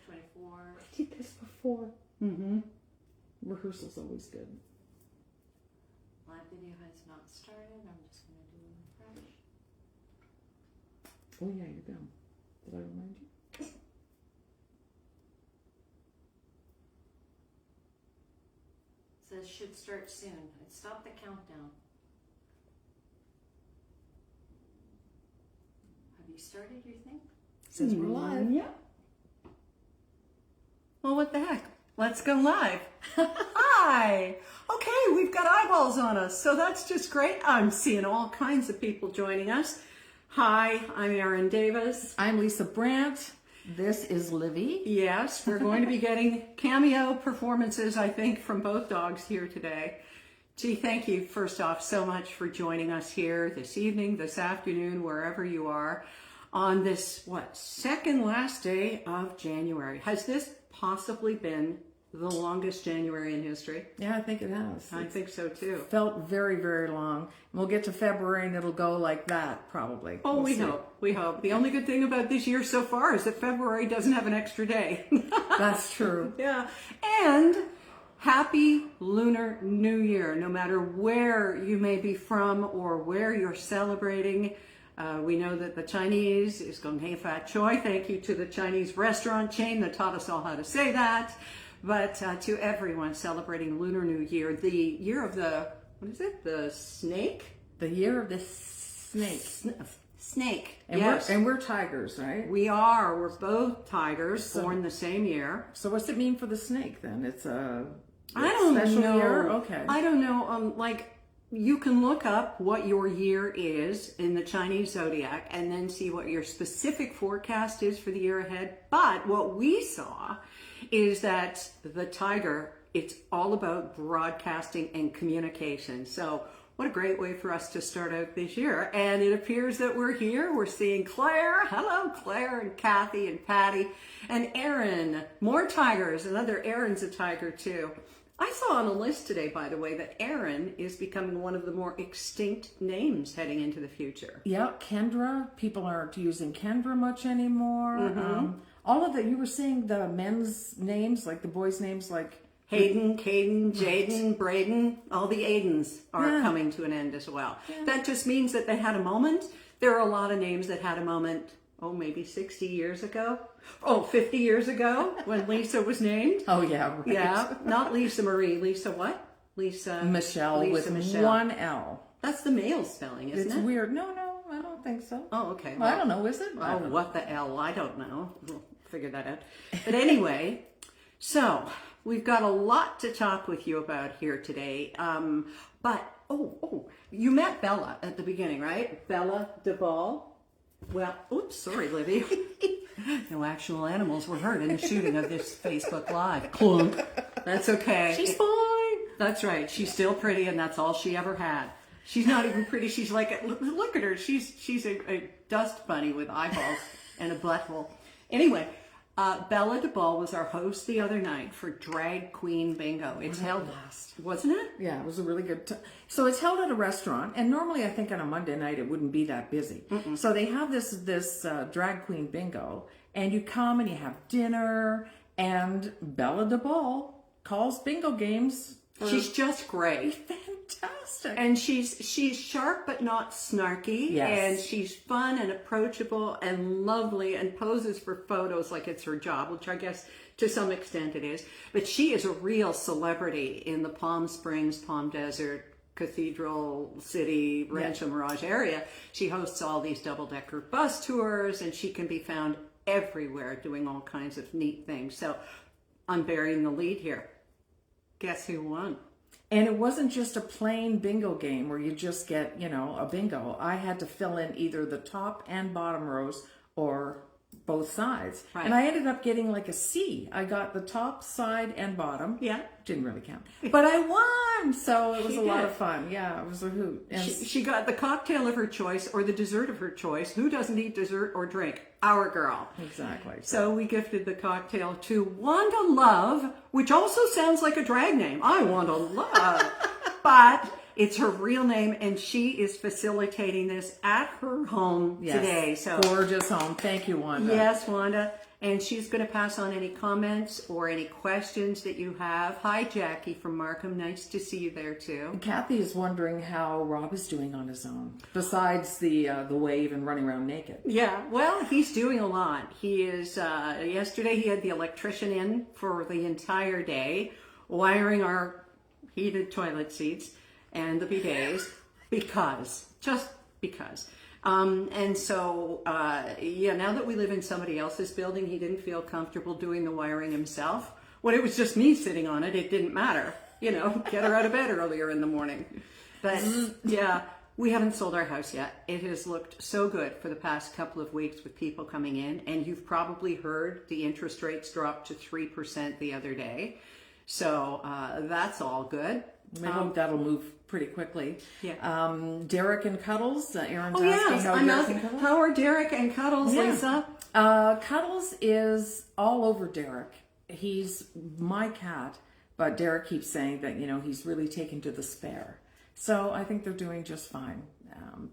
24. I did this before. Rehearsal's always good. Live video has not started. I'm just going to do a refresh. Oh yeah, you're down. Did I remind you? Says should start soon. It stopped the countdown. Have you started your thing? Since we're live. Yeah. Well, what the heck? Let's go live. Hi. Okay, we've got eyeballs on us, so that's just great. I'm seeing all kinds of people joining us. Hi, I'm Erin Davis. I'm Lisa Brandt. This is Livy. Yes, we're going to be getting cameo performances, I think, from both dogs here today. Gee, thank you, first off, so much for joining us here this evening, this afternoon, wherever you are, on this, second last day of January. Has this possibly been the longest January in history? Yeah, I think it has. I think so, too. Felt very, very long. We'll get to February and it'll go like that, probably. Oh, We'll we see. hope. We hope. The only good thing about this year so far is that February doesn't have an extra day. That's true. Yeah. And happy Lunar New Year, no matter where you may be from or where you're celebrating. We know that the Chinese is Gong Hei Fat Choi. Thank you to the Chinese restaurant chain that taught us all how to say that. But to everyone celebrating Lunar New Year, the year of the, what is it? The snake? The year of the snake. Snake. And Yes. we're tigers, right? We are. We're both tigers, born the same year. So what's it mean for the snake then? It's a I don't special know. year? Okay. I don't know. You can look up what your year is in the Chinese zodiac and then see what your specific forecast is for the year ahead. But what we saw is that the tiger, it's all about broadcasting and communication. So what a great way for us to start out this year. And it appears that we're here. We're seeing Claire. Hello, Claire, and Kathy and Patty and Erin. More tigers. Another Erin's a tiger too. I saw on a list today, by the way, that Erin is becoming one of the more extinct names heading into the future. Yeah, Kendra. People aren't using Kendra much anymore. All of the, you were seeing the men's names, like the boys' names, like Hayden, Caden, Jaden, Braden, all the Aidens are coming to an end as well. That just means that they had a moment. There are a lot of names that had a moment, maybe 60 years ago. 50 years ago when Lisa was named. Oh, yeah, right. Yeah, not Lisa Marie. Lisa what? Michelle Lisa with Michelle. one L. That's the male spelling, isn't It's it? weird. No, I don't think so. Oh, okay. Well, I don't know, is it? I Oh, don't know. what the L? I don't know. We'll figure that out. But anyway, so we've got a lot to talk with you about here today. You met Bella at the beginning, right? Bella Duvall. Well, oops, sorry, Livy. No actual animals were hurt in the shooting of this Facebook Live. Clunk. That's okay. She's fine. That's right. She's still pretty, and that's all she ever had. She's not even pretty. She's like, look at her. She's a dust bunny with eyeballs and a butthole. Anyway, Bella DeBall was our host the other night for Drag Queen Bingo. It's held, wasn't it? Yeah, it was a really good time. So it's held at a restaurant, and normally I think on a Monday night it wouldn't be that busy. So they have this drag queen bingo, and you come and you have dinner, and Bella DeBall calls bingo games. She's just great. Fantastic. And she's sharp but not snarky. Yes. And she's fun and approachable and lovely and poses for photos like it's her job, which I guess to some extent it is. But she is a real celebrity in the Palm Springs, Palm Desert, Cathedral City, Rancho Mirage area. She hosts all these double-decker bus tours, and she can be found everywhere doing all kinds of neat things. So I'm burying the lead here. Guess who won? And it wasn't just a plain bingo game where you just get, a bingo. I had to fill in either the top and bottom rows or both sides. Right. And I ended up getting like a C. I got the top, side, and bottom. Yeah. Didn't really count. But I won! So it was She a lot did. of fun. Yeah, it was a hoot. And She got the cocktail of her choice or the dessert of her choice. Who doesn't eat dessert or drink? Our girl. exactly. So we gifted the cocktail to Wanda Love, which also sounds like a drag name. I want to love. But it's her real name, and she is facilitating this at her home Yes. today. So Gorgeous home. Thank you, Wanda. yes, Wanda. And she's going to pass on any comments or any questions that you have. Hi, Jackie from Markham. Nice to see you there too. Kathy is wondering how Rob is doing on his own, besides the wave and running around naked. Yeah, well, he's doing a lot. He is, yesterday he had the electrician in for the entire day, wiring our heated toilet seats and the bidets, just because. And so, now that we live in somebody else's building, he didn't feel comfortable doing the wiring himself. When it was just me sitting on it, it didn't matter. Get her out of bed earlier in the morning. But yeah, we haven't sold our house yet. It has looked so good for the past couple of weeks with people coming in. And you've probably heard the interest rates dropped to 3% the other day. So that's all good. We hope that'll move pretty quickly. Yeah. Derek and Cuddles. Aaron's Oh, asking yes. how I'm Derek asking, and Cuddles. how are Derek and Cuddles, Yeah. Lisa? Cuddles is all over Derek. He's my cat, but Derek keeps saying that, he's really taken to the spare. So I think they're doing just fine.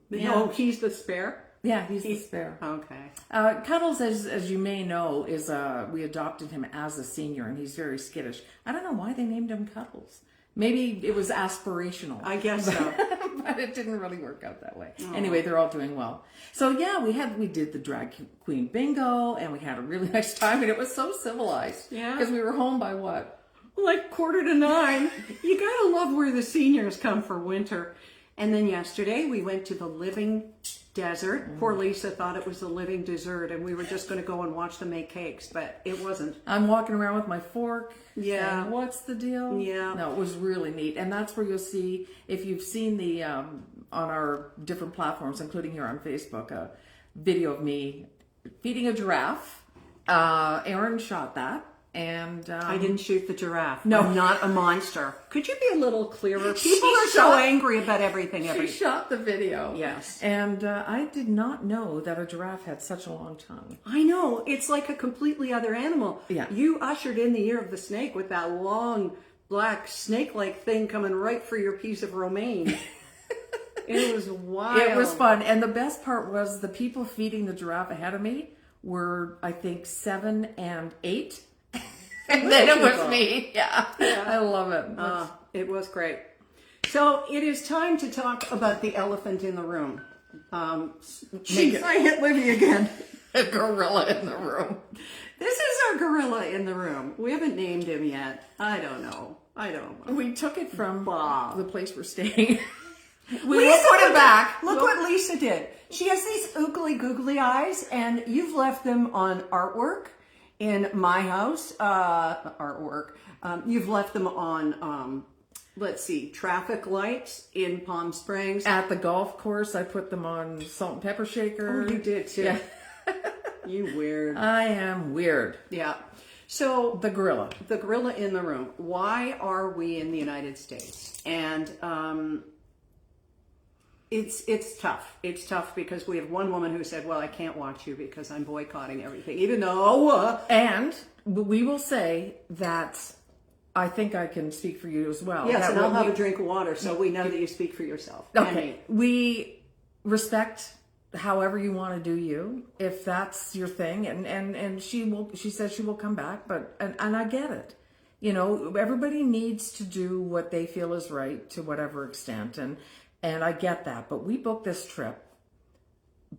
No, he's the spare? Yeah, he's the spare. Okay. Cuddles, as you may know, is we adopted him as a senior, and he's very skittish. I don't know why they named him Cuddles. Maybe it was aspirational. I guess so. But it didn't really work out that way. Anyway, they're all doing well. So yeah, we did the drag queen bingo, and we had a really nice time, and it was so civilized. Yeah. Because we were home by what? Like 8:45. You gotta love where the seniors come for winter. And then yesterday we went to the Living Desert. Poor Lisa thought it was the Living Dessert, and we were just going to go and watch them make cakes, but it wasn't. I'm walking around with my fork. Yeah. saying, what's the deal? Yeah. No, it was really neat. And that's where you'll see, if you've seen the, on our different platforms, including here on Facebook, a video of me feeding a giraffe. Aaron shot that. And I didn't shoot the giraffe. No. I'm not a monster. Could you be a little clearer? She People are so shot- angry about everything. she shot the video. Yes. And I did not know that a giraffe had such a long tongue. I know. It's like a completely other animal. Yeah. You ushered in the year of the snake with that long, black, snake-like thing coming right for your piece of romaine. It was wild. It was fun. And the best part was the people feeding the giraffe ahead of me were, I think, 7 and 8. And then it was me. Yeah. I love it. It was great. So it is time to talk about the elephant in the room. Jeez, I hit Libby again. A gorilla in the room. This is our gorilla in the room. We haven't named him yet. I don't know. We took it from Wow. the place we're staying. We Lisa, will put it back. Look what Lisa did. She has these oogly googly eyes, and you've left them on artwork in my house. Artwork. You've left them on, let's see, traffic lights in Palm Springs. At the golf course, I put them on salt and pepper shaker. Oh, you did too. Yeah. You weird. I am weird. Yeah. So The gorilla. the gorilla in the room. Why are we in the United States? And it's tough. It's tough because we have one woman who said, "Well, I can't watch you because I'm boycotting everything," even though. And we will say that I think I can speak for you as well. Yes, that and I'll when have we- a drink of water, so we know that you speak for yourself. And Okay. me. We respect however you want to do you, if that's your thing. And she says she will come back, but and I get it. Everybody needs to do what they feel is right to whatever extent. And I get that. But we booked this trip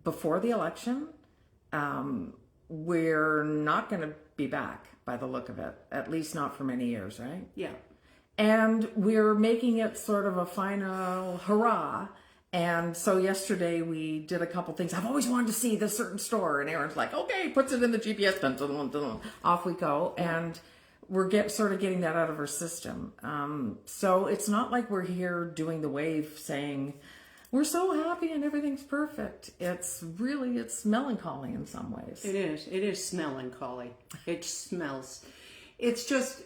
before the election. We're not going to be back by the look of it, at least not for many years, right? Yeah. And we're making it sort of a final hurrah. And so yesterday we did a couple things. I've always wanted to see this certain store. And Aaron's like, okay, puts it in the GPS. Dun, dun, dun, dun. Off we go. And we're sort of getting that out of our system. So it's not like we're here doing the wave saying, we're so happy and everything's perfect. It's melancholy in some ways. It is. It is melancholy. It smells. It's just,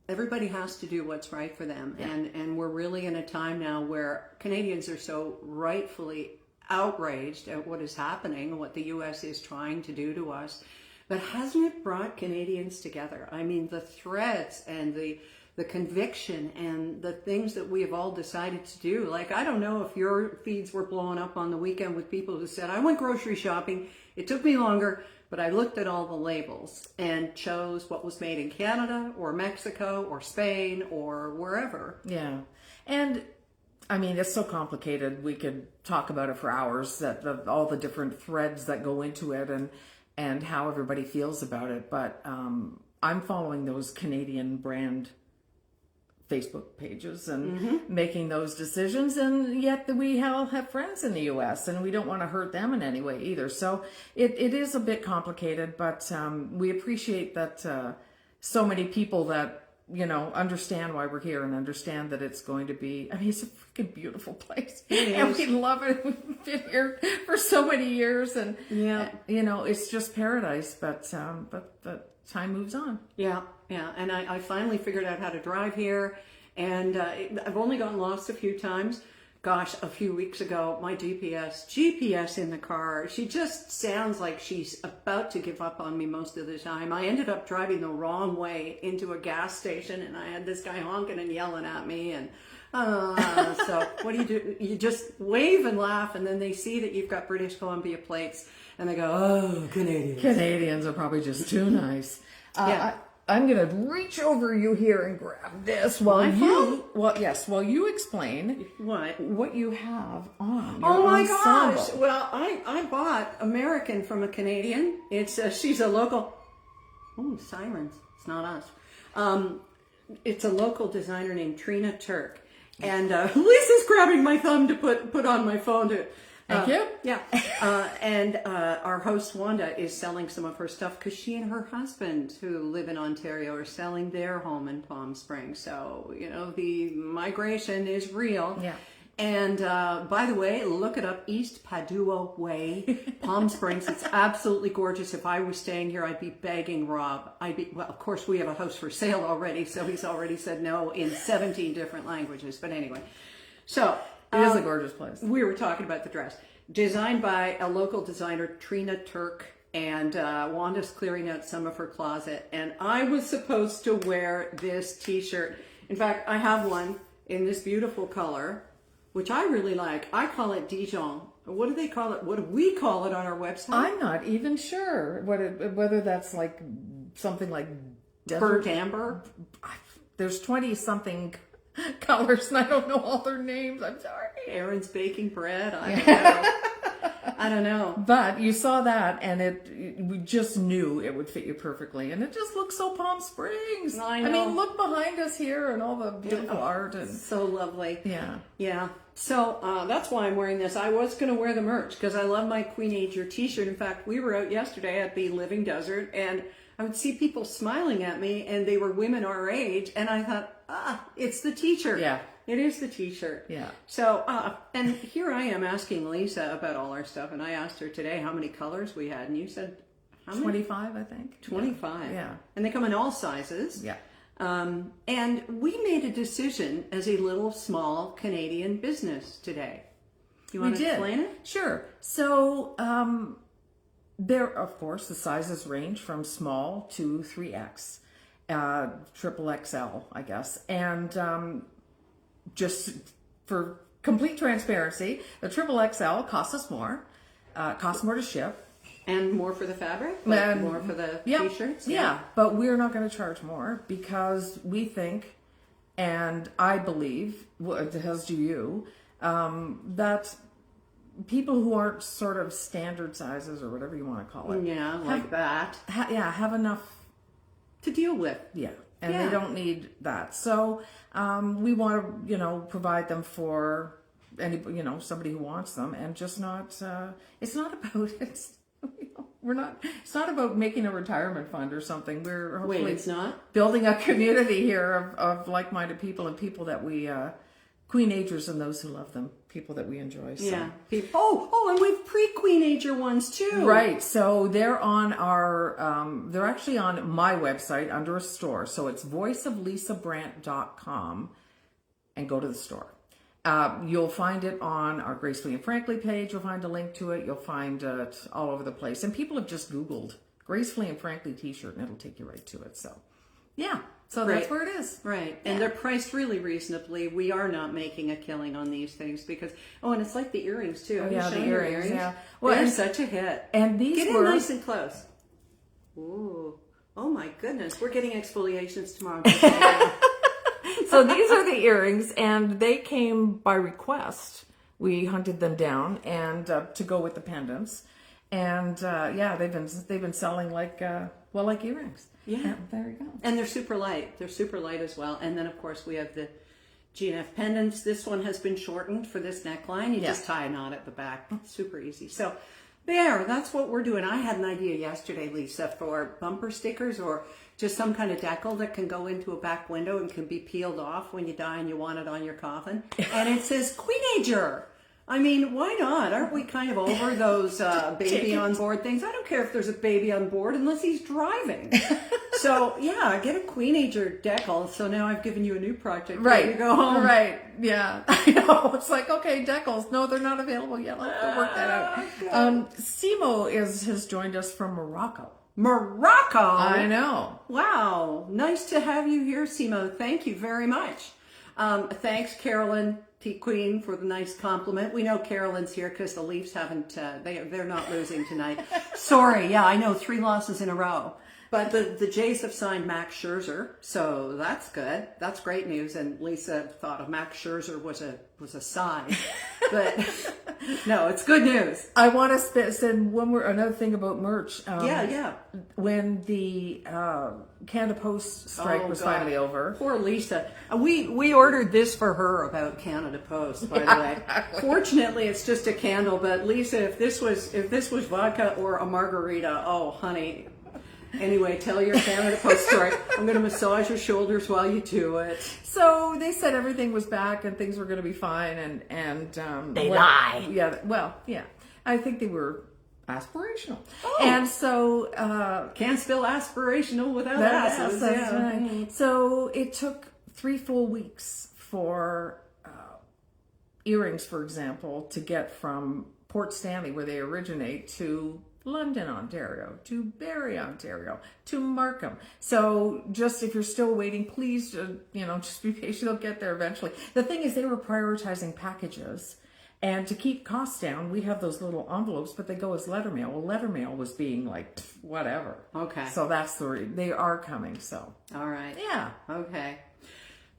everybody has to do what's right for them. Yeah. And we're really in a time now where Canadians are so rightfully outraged at what is happening and what the U.S. is trying to do to us. But hasn't it brought Canadians together? I mean, the threats and the the conviction and the things that we have all decided to do. Like, I don't know if your feeds were blowing up on the weekend with people who said, I went grocery shopping. It took me longer, but I looked at all the labels and chose what was made in Canada or Mexico or Spain or wherever. Yeah. And I mean, it's so complicated. We could talk about it for hours, all the different threads that go into it and how everybody feels about it. But I'm following those Canadian brand Facebook pages and making those decisions, and yet we all have friends in the U.S. and we don't want to hurt them in any way either. So it is a bit complicated, but we appreciate that so many people that understand why we're here and understand that it's going to be, I mean, it's a freaking beautiful place. And we love it. We've been here for so many years and, it's just paradise, but time moves on. Yeah. And I finally figured out how to drive here, and I've only gotten lost a few times. Gosh, a few weeks ago, my GPS in the car, she just sounds like she's about to give up on me most of the time. I ended up driving the wrong way into a gas station, and I had this guy honking and yelling at me, and so what do? You just wave and laugh, and then they see that you've got British Columbia plates, and they go, oh, Canadians. Canadians are probably just too nice. I'm going to reach over you here and grab this while you explain what you have on your Oh my ensemble. gosh. Well, I bought American from a Canadian. It's she's a local. Oh, sirens. It's not us. It's a local designer named Trina Turk. And Lisa's grabbing my thumb to put on my phone to Thank you. Yeah. And our host, Wanda, is selling some of her stuff because she and her husband, who live in Ontario, are selling their home in Palm Springs. So, the migration is real. Yeah. And by the way, look it up, East Padua Way, Palm Springs. It's absolutely gorgeous. If I was staying here, I'd be begging Rob. Well, of course, we have a house for sale already, so he's already said no in 17 different languages. But anyway, so... It is a gorgeous place. We were talking about the dress. Designed by a local designer, Trina Turk, and Wanda's clearing out some of her closet. And I was supposed to wear this t-shirt. In fact, I have one in this beautiful color, which I really like. I call it Dijon. What do they call it? What do we call it on our website? I'm not even sure whether that's like something like Burnt amber. There's 20-something colors and I don't know all their names. I'm sorry. Aaron's baking bread. I don't know. I don't know. But you saw that and we just knew it would fit you perfectly. And it just looks so Palm Springs. I know. I mean, look behind us here and all the beautiful art. And so lovely. Yeah. Yeah. So that's why I'm wearing this. I was going to wear the merch because I love my Queen Ager t-shirt. In fact, we were out yesterday at the Living Desert and I would see people smiling at me and they were women our age. And I thought, it's the t-shirt. Yeah. It is the t-shirt. Yeah. So, and here I am asking Lisa about all our stuff. And I asked her today how many colors we had. And you said, how many? 25, I think. 25. Yeah. And they come in all sizes. Yeah. And we made a decision as a little small Canadian business today. You want to explain it? Sure. So, there, of course, the sizes range from small to 3X, triple XL, I guess. And just for complete transparency, the triple XL costs us more, costs more to ship. And more for the fabric? And more for the yep, t-shirts? Yeah, but we're not going to charge more because we think, and I believe, as do you, that people who aren't sort of standard sizes or whatever you want to call it. Yeah, like that. Have enough to deal with. Yeah. And they don't need that. So we want to, provide them for any, somebody who wants them and just not, it's not about, it's not about making a retirement fund or something. We're hopefully it's not? Building a community here of like-minded people and people that we, Queen Agers and those who love them, people that we enjoy. So. Yeah. Oh, and we've pre-Queen Ager ones too. Right. So they're on they're actually on my website under a store. So it's voiceoflisabrandt.com and go to the store. You'll find it on our Gracefully and Frankly page. You'll find a link to it. You'll find it all over the place. And people have just Googled Gracefully and Frankly t-shirt and it'll take you right to it. So, yeah. So that's where it is. Right. And they're priced really reasonably. We are not making a killing on these things because, and it's like the earrings too. Have you Yeah, the shown your earrings, yeah. Well, They're and- such a hit. And these Get were in nice and close. Ooh. Oh my goodness. We're getting exfoliations tomorrow. so these are the earrings, and they came by request. We hunted them down and to go with the pendants, and they've been selling like earrings. Yeah. There you go. And they're super light. They're super light as well. And then, of course, we have the GNF pendants. This one has been shortened for this neckline. You just tie a knot at the back. Super easy. So that's what we're doing. I had an idea yesterday, Lisa, for bumper stickers or just some kind of decal that can go into a back window and can be peeled off when you die and you want it on your coffin. And it says Queenager. I mean, why not? Aren't we kind of over those baby on board things? I don't care if there's a baby on board unless he's driving. So, yeah, get a Queenager decal. So now I've given you a new project. Right. You go home. Right. Yeah. I know. It's like, okay, decals. No, they're not available yet. I'll have to work that out. Simo has joined us from Morocco. Morocco. I know. Wow. Nice to have you here, Simo. Thank you very much. Thanks, Carolyn T. Queen, for the nice compliment. We know Carolyn's here because the Leafs haven't, they're not losing tonight. Sorry. Yeah, I know 3 losses in a row. But the Jays have signed Max Scherzer, so that's good. That's great news. And Lisa thought of Max Scherzer was a sign, but no, it's good news. I want to send another thing about merch. Yeah. When the Canada Post strike was finally over. Poor Lisa. We ordered this for her about Canada Post, by the way. Fortunately, it's just a candle. But Lisa, if this was vodka or a margarita, oh honey. Anyway, tell your Canada Post story. I'm going to massage your shoulders while you do it. So they said everything was back and things were going to be fine, and they lie. Yeah, well, yeah. I think they were aspirational, Oh. and so Can't spell aspirational without asses. that's Yeah. right. So it took 3 full weeks for earrings, for example, to get from Port Stanley, where they originate, to London, Ontario, to Barrie, Ontario, to Markham. So just if you're still waiting, please, just be patient. They'll get there eventually. The thing is, they were prioritizing packages. And to keep costs down, we have those little envelopes, but they go as letter mail. Well, letter mail was being like, whatever. Okay. So they are coming. So, All right. yeah. Okay.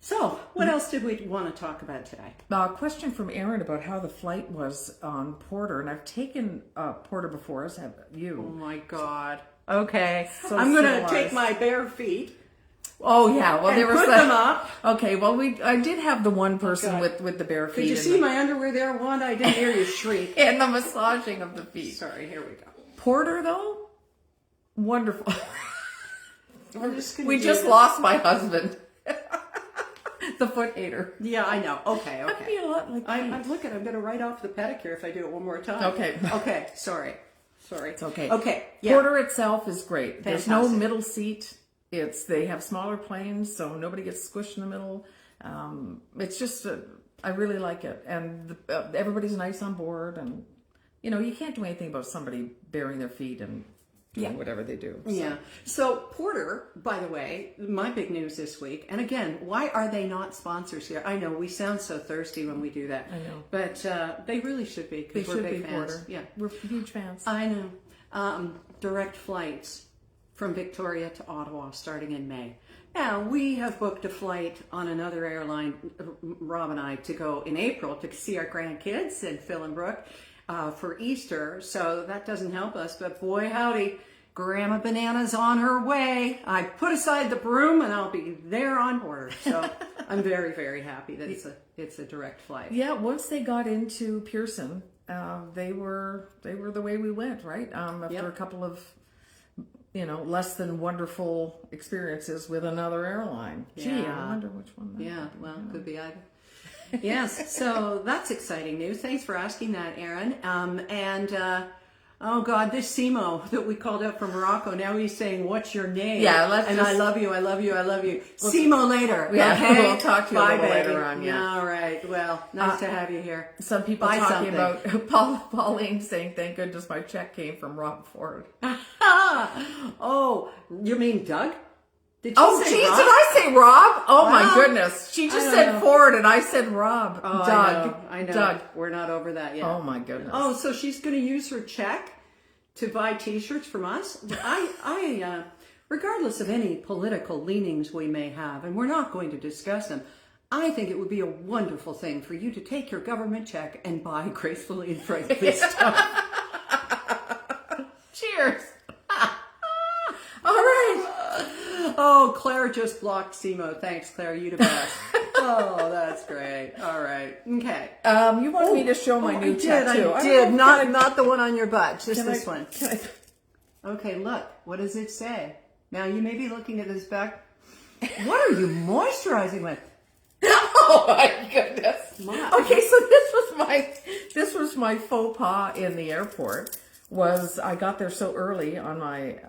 So, what else did we want to talk about today? A question from Aaron about how the flight was on Porter, and I've taken Porter before, as have Oh you. my God. Okay. So I'm going to civilized. take my bare feet Oh yeah, well and they were put them up. Okay, well I did have the one person God. with the bare feet. Did you and see my underwear there, Wanda? I didn't hear you shriek. and the massaging of the feet. Sorry, here we go. Porter though, wonderful. We do just this. lost my husband, the foot hater. Yeah, I know. Okay. I'd be a lot like I'm looking. I'm going to write off the pedicure if I do it one more time. Okay. Okay. Sorry. It's okay. Okay. Yeah. Porter itself is great. There's no Fantastic. middle seat. They have smaller planes, so nobody gets squished in the middle. It's just I really like it, and everybody's nice on board, and you can't do anything about somebody burying their feet and doing whatever they do. So. Yeah. So Porter, by the way, my big news this week, and again, why are they not sponsors here? I know we sound so thirsty when we do that. I know. But they really should be They because we're should big be fans. Porter. Yeah. We're huge fans. I know. Direct flights from Victoria to Ottawa starting in May. Now, we have booked a flight on another airline, Rob and I, to go in April to see our grandkids and Phil and Brooke for Easter. So that doesn't help us. But boy, howdy, Grandma Banana's on her way. I put aside the broom and I'll be there on board. So I'm very, very happy that it's a direct flight. Yeah, once they got into Pearson, they were the way we went, right? After a couple of less than wonderful experiences with another airline. Gee, Yeah. I wonder which one. Could be either. Yes, so that's exciting news. Thanks for asking that, Aaron. Oh God, this Simo that we called up from Morocco, now he's saying, what's your name? Yeah, I love you, I love you, I love you. Simo later. Yeah, okay? we'll talk to you a Bye, little baby. later on, yeah. All right, well, nice to have you here. Some people Buy talking something. about Pauline saying, "Thank goodness my check came from Rob Ford." Oh, you mean Doug? Did Oh, say geez, Rob? did I say Rob? Oh my Well, goodness. She just I don't said know. Ford and I said Rob. Oh, Doug. I know. Doug. We're not over that yet. Oh my goodness. Oh, so she's going to use her check to buy T-shirts from us. Regardless of any political leanings we may have, and we're not going to discuss them, I think it would be a wonderful thing for you to take your government check and buy gracefully and frankly stuff. Cheers. All right. Oh, Claire just blocked Simo. Thanks, Claire. You the best. Oh, that's great. All right. Okay. You wanted me to show my new tattoo. I I did. don't know, Not the one on your butt. Just can this I- one. can I- Okay, look. What does it say? Now, you may be looking at this back. What are you moisturizing with? Oh my goodness. My- Okay, so this was my faux pas in the airport. Was I got there so early on my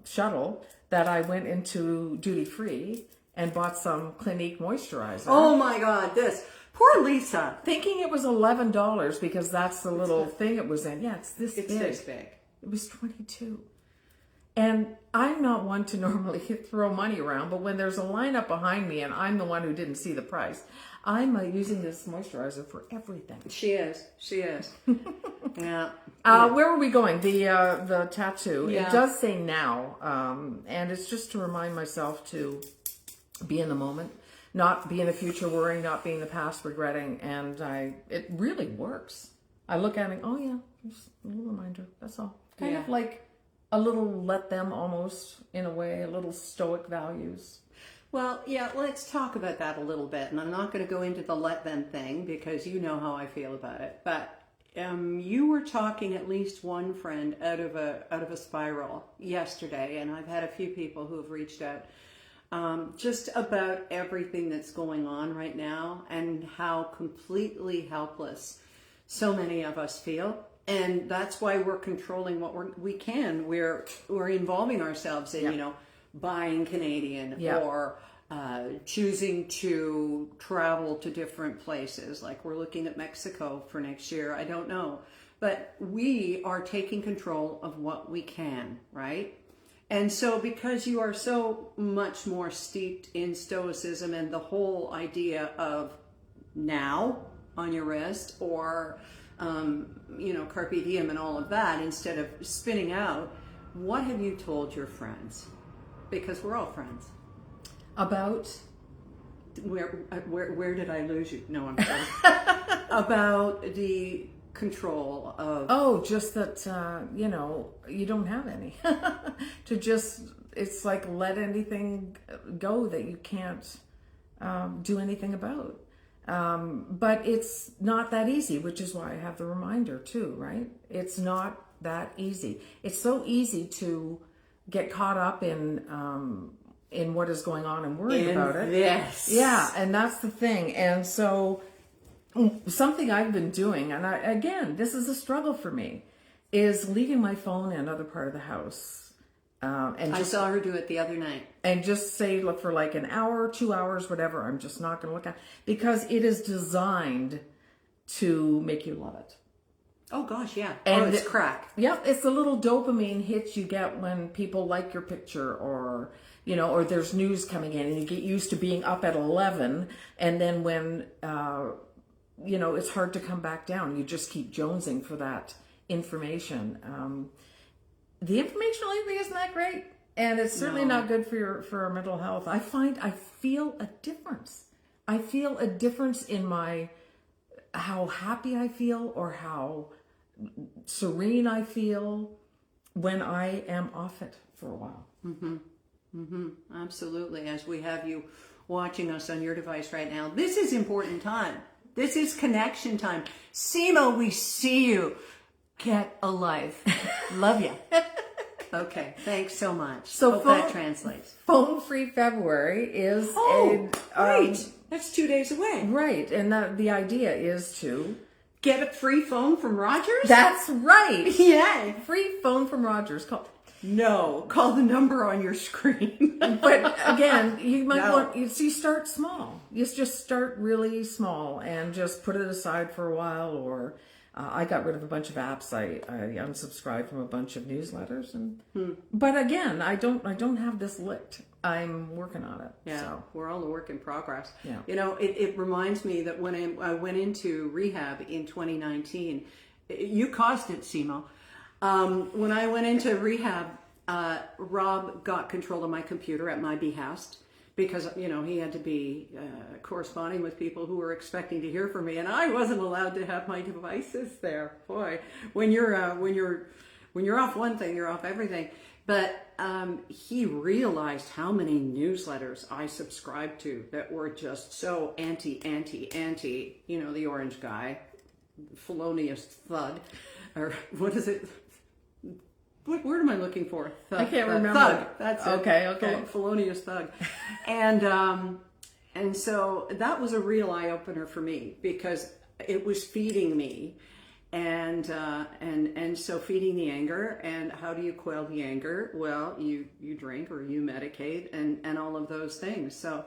shuttle that I went into duty free and bought some Clinique moisturizer. Oh my God, this. Poor Lisa. Thinking it was $11 because that's the little thing it was in. Yeah, it's this It's big. this big. It was 22. And I'm not one to normally throw money around, but when there's a lineup behind me and I'm the one who didn't see the price, I'm using this moisturizer for everything. She is. Yeah. Where were we going? The tattoo. Yeah. It does say now, and it's just to remind myself to be in the moment, not be in the future worrying, not be in the past regretting, and it really works. I look at it and, oh yeah, just a little reminder, that's all. Kind of like a little let them almost, in a way, a little stoic values. Well, yeah, let's talk about that a little bit. And I'm not going to go into the let them thing because you know how I feel about it. But you were talking at least one friend out of a spiral yesterday, and I've had a few people who have reached out just about everything that's going on right now and how completely helpless so many of us feel. And that's why we're controlling what we can. We're involving ourselves in, buying Canadian or choosing to travel to different places. Like we're looking at Mexico for next year. I don't know. But we are taking control of what we can, right? And so because you are so much more steeped in stoicism and the whole idea of now on your wrist or carpe diem and all of that, instead of spinning out, what have you told your friends? Because we're all friends. About? Where did I lose you? No, I'm sorry. About the control of... Oh, just that, you don't have any. To just, it's like let anything go that you can't do anything about. But it's not that easy, which is why I have the reminder too, right? It's not that easy. It's so easy to get caught up in what is going on and worry about it. Yes. Yeah, and that's the thing. And so something I've been doing, and again, this is a struggle for me, is leaving my phone in another part of the house. And I saw her do it the other night. And just say, look, for like an hour, 2 hours, whatever, I'm just not going to look at it. Because it is designed to make you love it. Oh, gosh, yeah. And it's crack. Yep, it's the little dopamine hits you get when people like your picture or, or there's news coming in and you get used to being up at 11. And then when, it's hard to come back down. You just keep jonesing for that information. The information lately isn't that great. And it's certainly not good for our mental health. I feel a difference. I feel a difference in how happy I feel or how serene I feel when I am off it for a while. Absolutely. As we have you watching us on your device right now, this is important time. This is connection time. Simo, we see you. Get a life. Love you. Okay, thanks so much. So hope that translates. Phone Free February is great. That's 2 days away. Right, and the idea is to get a free phone from Rogers? That's right. Yay. Free phone from Rogers. Call the number on your screen. But again, you might want you start small. You just start really small and just put it aside for a while. Or I got rid of a bunch of apps. I unsubscribed from a bunch of newsletters, and but again, I don't have this licked. I'm working on it. Yeah, So. we're all a work in progress. Yeah. You know, it reminds me that when I went into rehab in 2019, you caused it, Simo. When I went into rehab, Rob got control of my computer at my behest because, you know, he had to be corresponding with people who were expecting to hear from me, and I wasn't allowed to have my devices there. Boy, when you're off one thing, you're off everything. But he realized how many newsletters I subscribed to that were just so anti, you know, the orange guy, felonious thug, or what is it? What word am I looking for? Thug, I can't remember. Thug. That's it. Okay. Felonious thug. And so that was a real eye opener for me because it was feeding me. And so feeding the anger, and how do you quell the anger? Well, you drink or you medicate and all of those things. So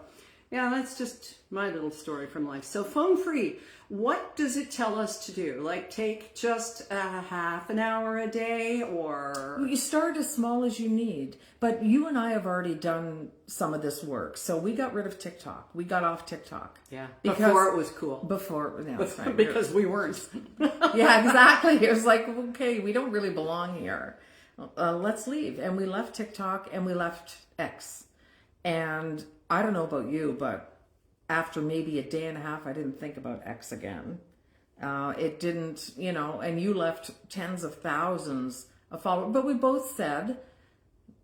yeah, that's just my little story from life. So phone free, what does it tell us to do? Like take just a half an hour a day, or? You start as small as you need, but you and I have already done some of this work. So we got rid of TikTok. We got off TikTok. Yeah, Because- before it was cool. Before, yeah, that's right. Because we weren't. Yeah, exactly. It was like, okay, we don't really belong here. Let's leave. And we left TikTok and we left X. And I don't know about you, but after maybe a day and a half, I didn't think about X again. It didn't, you know, and you left tens of thousands of followers. But we both said,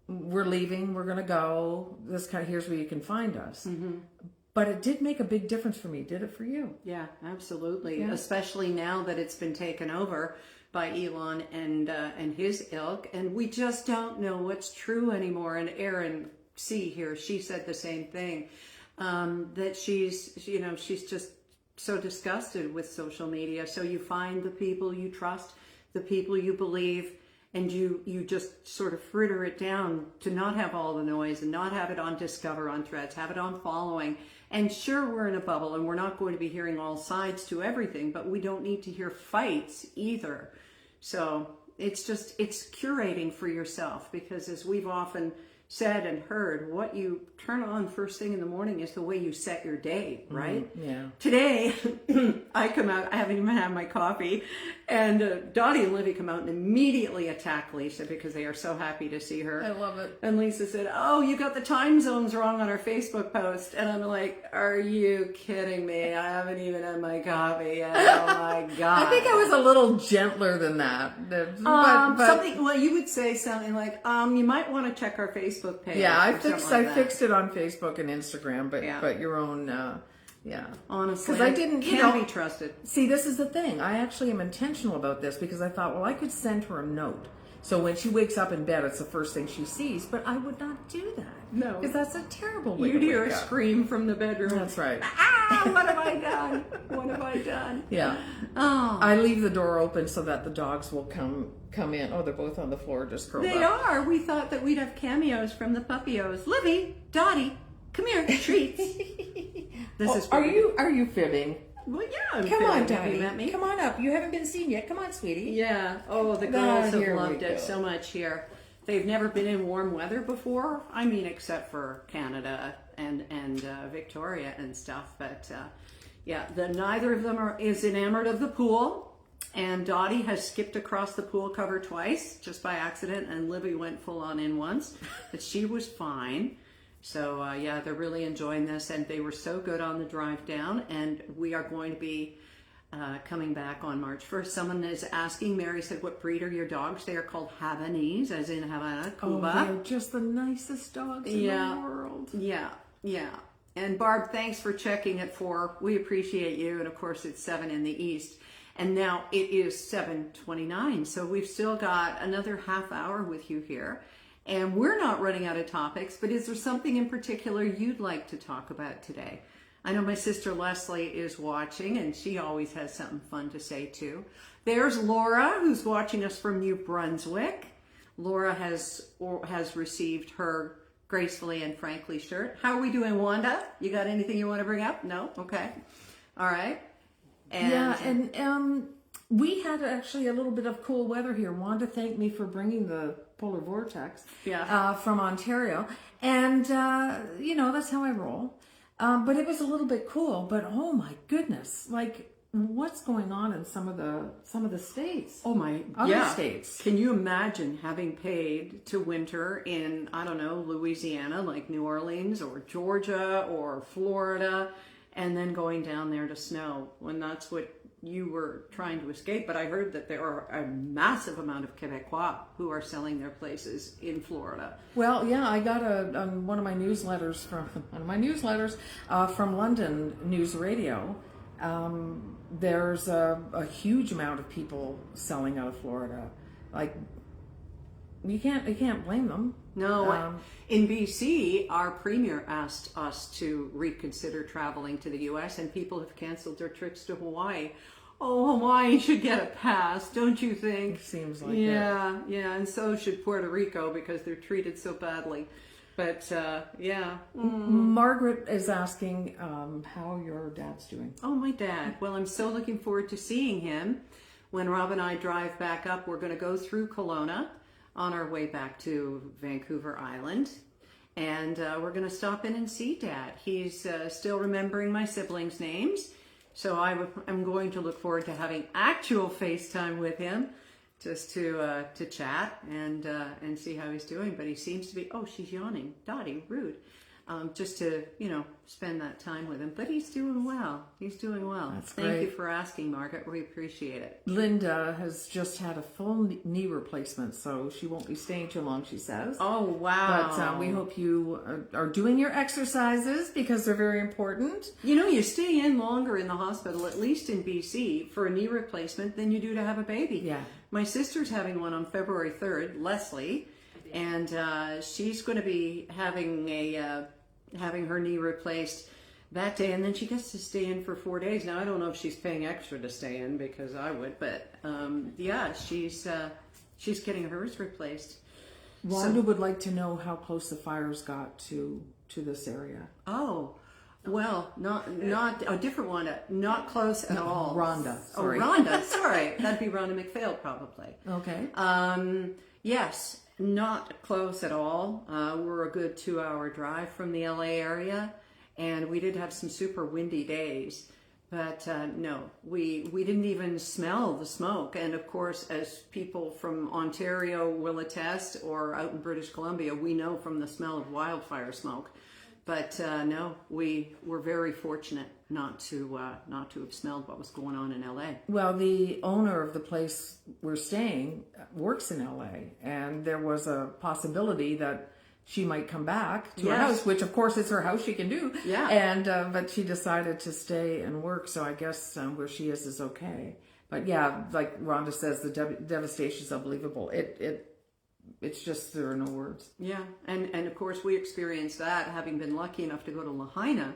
we're leaving, we're going to go. Here's where you can find us. Mm-hmm. But it did make a big difference for me. Did it for you? Yeah, absolutely. Yeah. Especially now that it's been taken over by Elon and his ilk, and we just don't know what's true anymore. And Erin C here, she said the same thing, that she's just so disgusted with social media. So you find the people you trust, the people you believe, and you just sort of fritter it down to not have all the noise and not have it on Discover, on Threads, have it on following. And sure, we're in a bubble and we're not going to be hearing all sides to everything, but we don't need to hear fights either. So it's curating for yourself, because as we've often said and heard, what you turn on first thing in the morning is the way you set your day, right? Yeah. Today, I come out, I haven't even had my coffee, and Dottie and Livy come out and immediately attack Lisa because they are so happy to see her. I love it. And Lisa said, "Oh, you got the time zones wrong on our Facebook post." And I'm like, "Are you kidding me? I haven't even had my coffee yet." Oh my God. I think I was a little gentler than that. But Something, well, you would say something like, you might want to check our Facebook page. yeah, I or something like that. fixed it on Facebook and Instagram, but Yeah. but your own, yeah. Honestly, 'Cause I didn't, you can't know- be trusted. See, this is the thing. I actually am intentional about this because I thought, well, I could send her a note. So when she wakes up in bed, it's the first thing she sees. But I would not do that. No. Because that's a terrible way You'd to hear wake a up. scream from the bedroom. That's right. Ah, what have I done? What have I done? Yeah. Oh, I leave the door open so that the dogs will come in. Oh, they're both on the floor just curled they up. are. We thought that we'd have cameos from the puppios. Livy, Dottie, come here, treats. This is Are you fibbing? Well, yeah, I'm Come on, feeling. Have you Daddy. met me? Come on up. You haven't been seen yet. Come on, sweetie. Yeah. Oh, the Ah, girls have here we loved go. it so much here. They've never been in warm weather before. I mean, except for Canada and Victoria and stuff. But yeah, neither of them is enamored of the pool. And Dottie has skipped across the pool cover twice just by accident, and Livy went full on in once, but she was fine. So yeah, they're really enjoying this, and they were so good on the drive down. And we are going to be coming back on March 1st. Someone is asking, Mary said, "What breed are your dogs?" They are called Havanese, as in Havana, Oh, Cuba. they're just the nicest dogs in the world. Yeah, yeah. And Barb, thanks for checking at 4. We appreciate you. And of course, it's 7 in the East. And now it is 7:29. So we've still got another half hour with you here. And we're not running out of topics, but is there something in particular you'd like to talk about today? I know my sister Leslie is watching, and she always has something fun to say too. There's Laura, who's watching us from New Brunswick. Laura has received her Gracefully and Frankly shirt. How are we doing, Wanda? You got anything you want to bring up? No? Okay. All right. Yeah, and We had actually a little bit of cool weather here. Wanda thanked me for bringing the polar vortex from Ontario. And, that's how I roll. But it was a little bit cool. But oh my goodness, like what's going on in some of the states? Oh my, other states. Can you imagine having paid to winter in, I don't know, Louisiana, like New Orleans or Georgia or Florida, and then going down there to snow when that's what you were trying to escape? But I heard that there are a massive amount of Quebecois who are selling their places in Florida. Well, yeah, I got one of my newsletters from London News Radio. There's a huge amount of people selling out of Florida. Like, you can't blame them. No, in BC, our premier asked us to reconsider traveling to the U.S. and people have canceled their trips to Hawaii. Oh, Hawaii should get a pass, don't you think? Seems like Yeah, and so should Puerto Rico because they're treated so badly. But, yeah. Margaret is asking how your dad's doing. Oh, my dad. Well, I'm so looking forward to seeing him. When Rob and I drive back up, we're going to go through Kelowna on our way back to Vancouver Island. And we're going to stop in and see Dad. He's still remembering my siblings' names. So I'm going to look forward to having actual FaceTime with him, just to chat and see how he's doing. But he seems to be, oh, she's yawning. Dottie, rude. Just to, spend that time with him. But he's doing well. He's doing well. That's Thank great. you for asking, Margaret. We appreciate it. Linda has just had a full knee replacement, so she won't be staying too long, she says. Oh, wow. But we hope you are doing your exercises because they're very important. You stay in longer in the hospital, at least in BC, for a knee replacement than you do to have a baby. Yeah. My sister's having one on February 3rd, Leslie, and she's going to be having having her knee replaced that day, and then she gets to stay in for 4 days. Now, I don't know if she's paying extra to stay in because I would, but she's getting hers replaced. Wanda would like to know how close the fires got to this area. Oh, well, not a different Wanda, not close at all. Rhonda, sorry. Oh, Rhonda, sorry. That'd be Rhonda McPhail probably. Okay. Yes, not close at all. We're a good 2-hour drive from the LA area, and we did have some super windy days. But no, we didn't even smell the smoke. And of course, as people from Ontario will attest, or out in British Columbia, we know from the smell of wildfire smoke. But no, we were very fortunate not to have smelled what was going on in LA. Well, the owner of the place we're staying works in LA, and there was a possibility that she might come back to her house, which of course it's her house, she can do. Yeah. And but she decided to stay and work, so I guess where she is okay. But yeah, like Rhonda says, the devastation is unbelievable. It's just, there are no words. Yeah, and of course we experienced that, having been lucky enough to go to Lahaina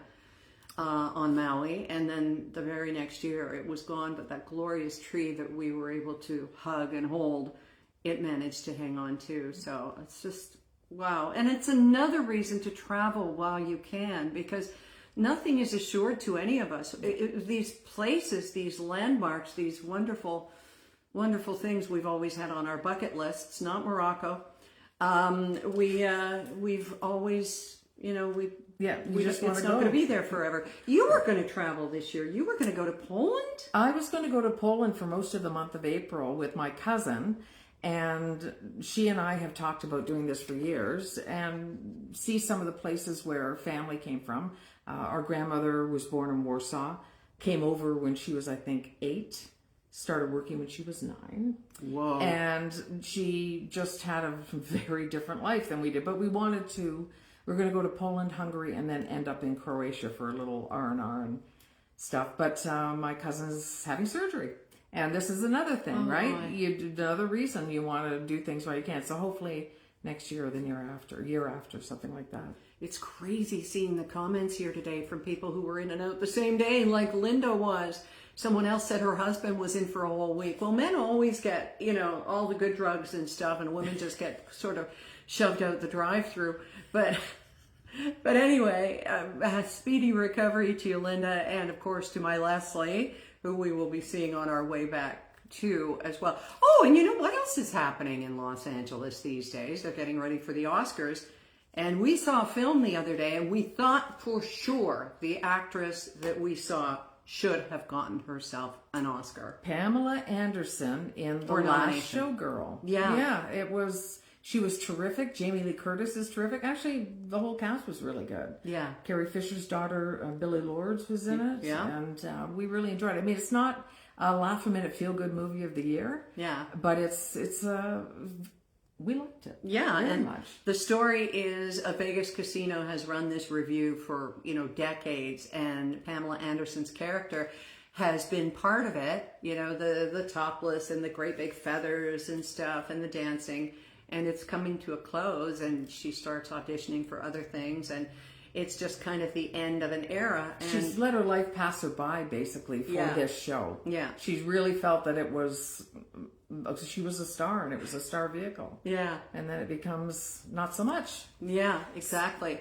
on Maui, and then the very next year it was gone, but that glorious tree that we were able to hug and hold, it managed to hang on to. So it's just, wow. And it's another reason to travel while you can, because nothing is assured to any of us. These places, these landmarks, these wonderful things we've always had on our bucket lists, not Morocco. We've always, just want to it's go. not going to be there forever. You were going to travel this year. You were going to go to Poland? I was going to go to Poland for most of the month of April with my cousin, and she and I have talked about doing this for years and see some of the places where family came from. Our grandmother was born in Warsaw, came over when she was, I think, 8. Started working when she was 9. Whoa. And she just had a very different life than we did. But we're going to go to Poland, Hungary, and then end up in Croatia for a little R&R and stuff. But my cousin's having surgery. And this is another thing, right? Another reason you want to do things while you can. So hopefully next year or the year after, something like that. It's crazy seeing the comments here today from people who were in and out the same day, like Linda was. Someone else said her husband was in for a whole week. Well, men always get, all the good drugs and stuff, and women just get sort of shoved out the drive-through. But anyway, a speedy recovery to you, Linda, and of course to my Leslie, who we will be seeing on our way back too, as well. Oh, and you know what else is happening in Los Angeles these days? They're getting ready for the Oscars. And we saw a film the other day, and we thought for sure the actress that we saw should have gotten herself an Oscar. Pamela Anderson in The Or Last nomination. Showgirl. Yeah. Yeah, she was terrific. Jamie Lee Curtis is terrific. Actually, the whole cast was really good. Yeah. Carrie Fisher's daughter, Billie Lourdes, was in it. Yeah. And we really enjoyed it. I mean, it's not a laugh-a-minute feel-good movie of the year. Yeah. But we liked it. Yeah, very and much. the story is a Vegas casino has run this review for, decades, and Pamela Anderson's character has been part of it, the topless and the great big feathers and stuff and the dancing, and it's coming to a close, and she starts auditioning for other things, and it's just kind of the end of an era. And She's let her life pass her by, basically, for Yeah. this show. Yeah. She's really felt that she was a star, and it was a star vehicle. yeah, And then it becomes not so much. yeah, exactly.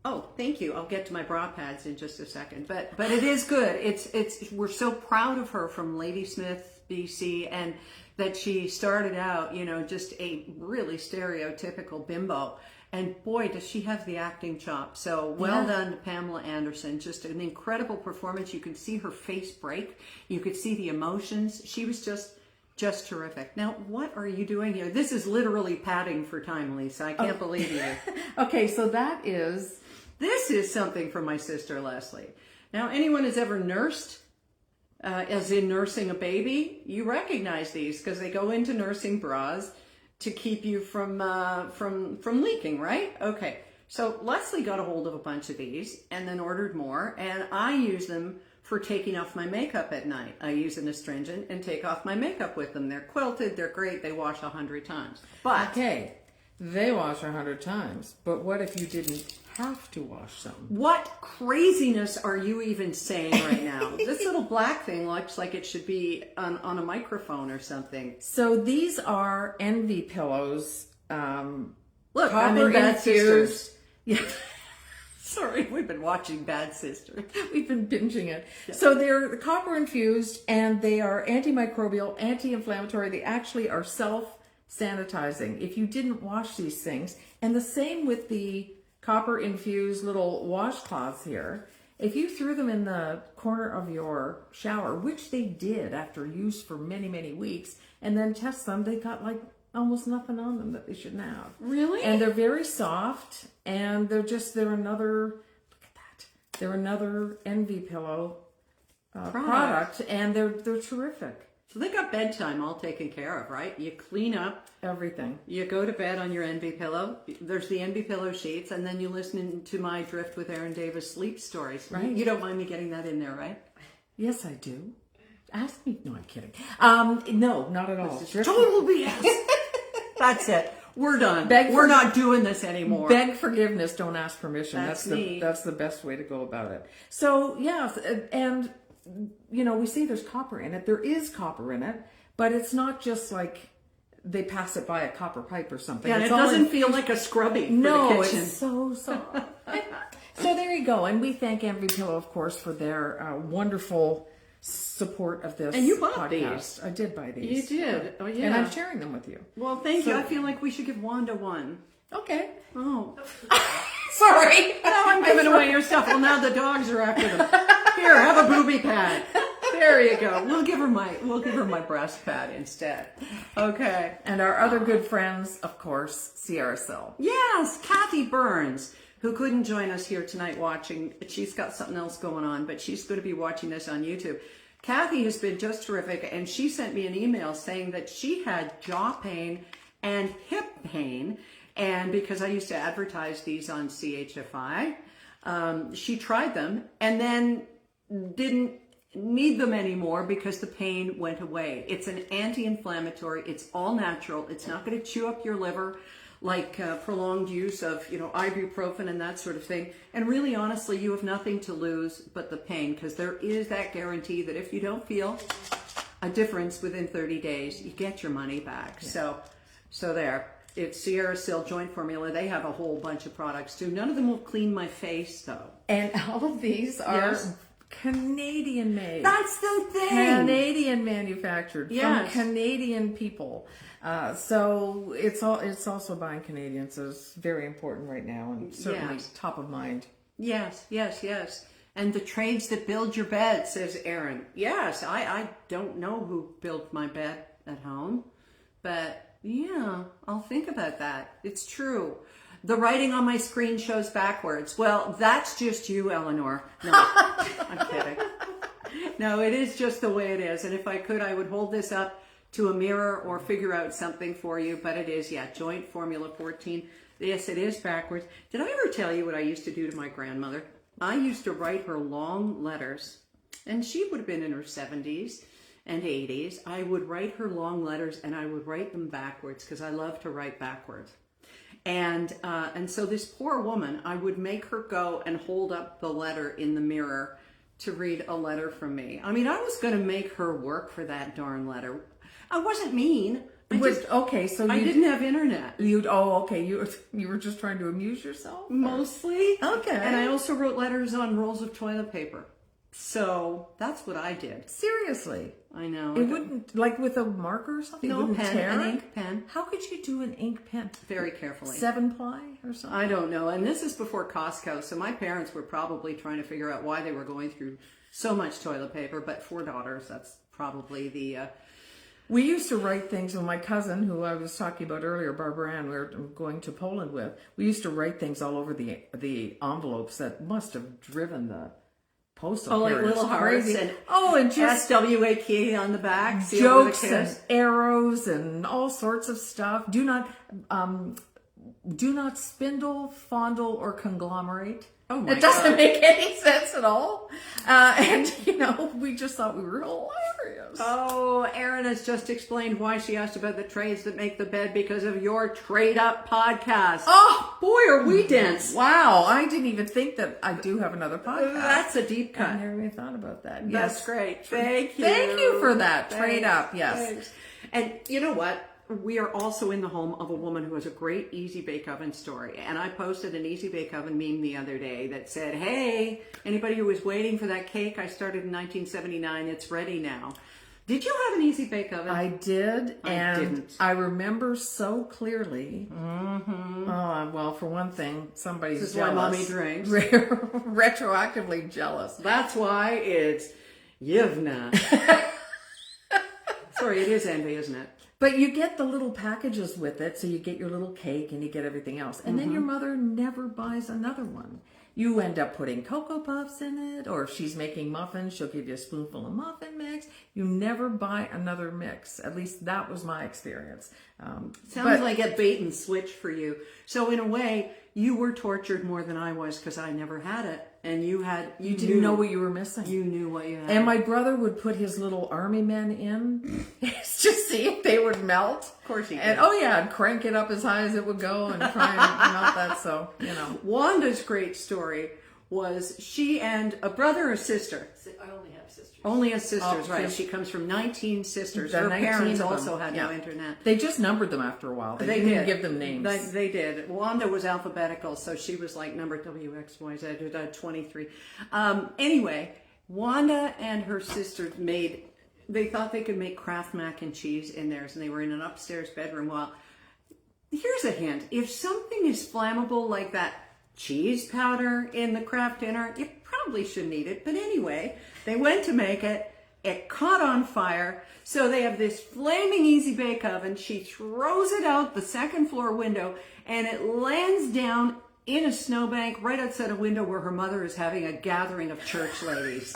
Oh, thank you. I'll get to my bra pads in just a second. But it is good. It's we're so proud of her from Ladysmith, BC, and that she started out, just a really stereotypical bimbo. And boy, does she have the acting chop. So well done to Pamela Anderson. Just an incredible performance. You could see her face break. You could see the emotions. She was just terrific. Now, what are you doing here? This is literally padding for time, Lisa. I can't believe you. Okay, so This is something from my sister Leslie. Now, anyone who's ever nursed, as in nursing a baby, you recognize these because they go into nursing bras to keep you from leaking, right? Okay. So Leslie got a hold of a bunch of these and then ordered more, and I use them for taking off my makeup at night. I use an astringent and take off my makeup with them. They're quilted, they're great, they wash 100 times. But okay, they wash 100 times, but what if you didn't have to wash them? what craziness are you even saying right now? This little black thing looks like it should be on a microphone or something. So these are Envy pillows. Look, I'm Copper in Bad infused. Sisters. Yeah. Sorry, we've been watching Bad Sisters. We've been binging it. So they're copper infused, and they are antimicrobial, anti-inflammatory. They actually are self-sanitizing if you didn't wash these things. And the same with the copper infused little washcloths here. If you threw them in the corner of your shower, which they did after use for many, many weeks, and then test them, they got like almost nothing on them that they shouldn't have. Really? And they're very soft, and they're another, look at that. They're another Envy pillow product, and they're terrific. So they got bedtime all taken care of, right? You clean up, Everything. you go to bed on your Envy pillow. There's the Envy pillow sheets, and then you listen to my Drift with Aaron Davis sleep stories. Right. You don't mind me getting that in there, right? Yes, I do. Ask me. No, I'm kidding. No, not at all. Total BS. That's it. We're done. Beg We're for- not doing this anymore. Beg forgiveness, don't ask permission. That's me. That's the best way to go about it. So yeah, and we see there's copper in it. There is copper in it, but it's not just like they pass it by a copper pipe or something. Yeah, and It's it all doesn't feel like a scrubby for No, the kitchen. it's so soft. So there you go. And we thank Envy Pillow, of course, for their wonderful support of this And you bought podcast. these. I did buy these. You did. Oh, yeah. And I'm sharing them with you. Well, thank you. I feel like we should give Wanda one. Okay. Oh. Sorry. Now I'm giving away your stuff. Well, now the dogs are after them. Here, have a booby pad. There you go. We'll give her my breast pad instead. Okay. And our other good friends, of course, Sierra Sil. Yes, Kathy Burns, who couldn't join us here tonight watching. She's got something else going on, but she's going to be watching this on YouTube. Kathy has been just terrific, and she sent me an email saying that she had jaw pain and hip pain, and because I used to advertise these on CHFI, she tried them and then didn't need them anymore because the pain went away. It's an anti-inflammatory. It's all natural. It's not going to chew up your liver like prolonged use of, ibuprofen and that sort of thing. And really, honestly, you have nothing to lose but the pain, because there is that guarantee that if you don't feel a difference within 30 days, you get your money back. Yeah. So there. It's Sierra Sil Joint Formula. They have a whole bunch of products too. None of them will clean my face though. And all of these are Canadian made. That's the thing. Canadian manufactured Yes. from Canadian people. So it's also buying Canadian, so it's very important right now and certainly Yes. top of mind. Yes, yes, yes. And the trades that build your bed, says Aaron. Yes, I don't know who built my bed at home, but yeah, I'll think about that. It's true. The writing on my screen shows backwards. Well, that's just you, Eleanor. No, I'm kidding. No, it is just the way it is. And if I could, I would hold this up to a mirror or figure out something for you. But it is, yeah, joint formula 14. Yes, it is backwards. Did I ever tell you what I used to do to my grandmother? I used to write her long letters, and she would have been in her 70s and 80s. I would write her long letters, and I would write them backwards because I love to write backwards. And so this poor woman, I would make her go and hold up the letter in the mirror to read a letter from me. I mean, I was going to make her work for that darn letter. I wasn't mean. I didn't have internet. You were just trying to amuse yourself? Mostly. Okay. And I also wrote letters on rolls of toilet paper. So that's what I did. Seriously. I know. It wouldn't, like with a marker or something? No, it wouldn't pen, tear? an ink pen. How could you do an ink pen? Very carefully. 7-ply or something? I don't know. And this is before Costco. So my parents were probably trying to figure out why they were going through so much toilet paper. But 4 daughters, that's probably the... We used to write things with my cousin, who I was talking about earlier, Barbara Ann, we were going to Poland with. We used to write things all over the envelopes that must have driven the postal like carriers little hearts crazy. and and just SWAK on the back. jokes and arrows and all sorts of stuff. Do not spindle, fondle, or conglomerate. Oh my It doesn't God. make any sense at all. And, we just thought we were hilarious. Oh, Erin has just explained why she asked about the trades that make the bed because of your Trade Up podcast. Oh, boy, are we dense. wow. I didn't even think that I do have another podcast. That's a deep I cut. never even thought about that. That's Yes. great. Thank you. Thank you for that. Thanks. Trade Up, yes. Thanks. And you know what? We are also in the home of a woman who has a great Easy Bake Oven story. And I posted an Easy Bake Oven meme the other day that said, hey, anybody who was waiting for that cake I started in 1979, it's ready now. Did you have an Easy Bake Oven? I did, and didn't. I remember so clearly. Mm-hmm. Oh, well, for one thing, somebody's This is jealous. why Mommy drinks. Retroactively jealous. That's why it's Yevna. Sorry, it is envy, isn't it? But you get the little packages with it, so you get your little cake and you get everything else. And then your mother never buys another one. You end up putting Cocoa Puffs in it, or if she's making muffins, she'll give you a spoonful of muffin mix. You never buy another mix. At least that was my experience. Sounds like a bait and switch for you. So in a way, you were tortured more than I was because I never had it. And you didn't know what you were missing. You knew what you had. And my brother would put his little army men in just to see if they would melt. Of course he did. And and crank it up as high as it would go and try and melt that. So, Wanda's great story was she and a brother or sister. I only have sisters. Only has sisters, Oh, right. yeah. She comes from 19 sisters. The Her 19 parents of them, also had no yeah. internet. They just numbered them after a while. They didn't did give them names. They did. Wanda was alphabetical, so she was like number WXYZ 23. Anyway, Wanda and her sister they thought they could make Kraft mac and cheese in theirs, and they were in an upstairs bedroom. Well, here's a hint. If something is flammable like that cheese powder in the Kraft dinner, you probably shouldn't eat it. But anyway, they went to make it. It caught on fire. So they have this flaming Easy Bake Oven. She throws it out the second floor window, and it lands down in a snowbank right outside a window where her mother is having a gathering of church ladies.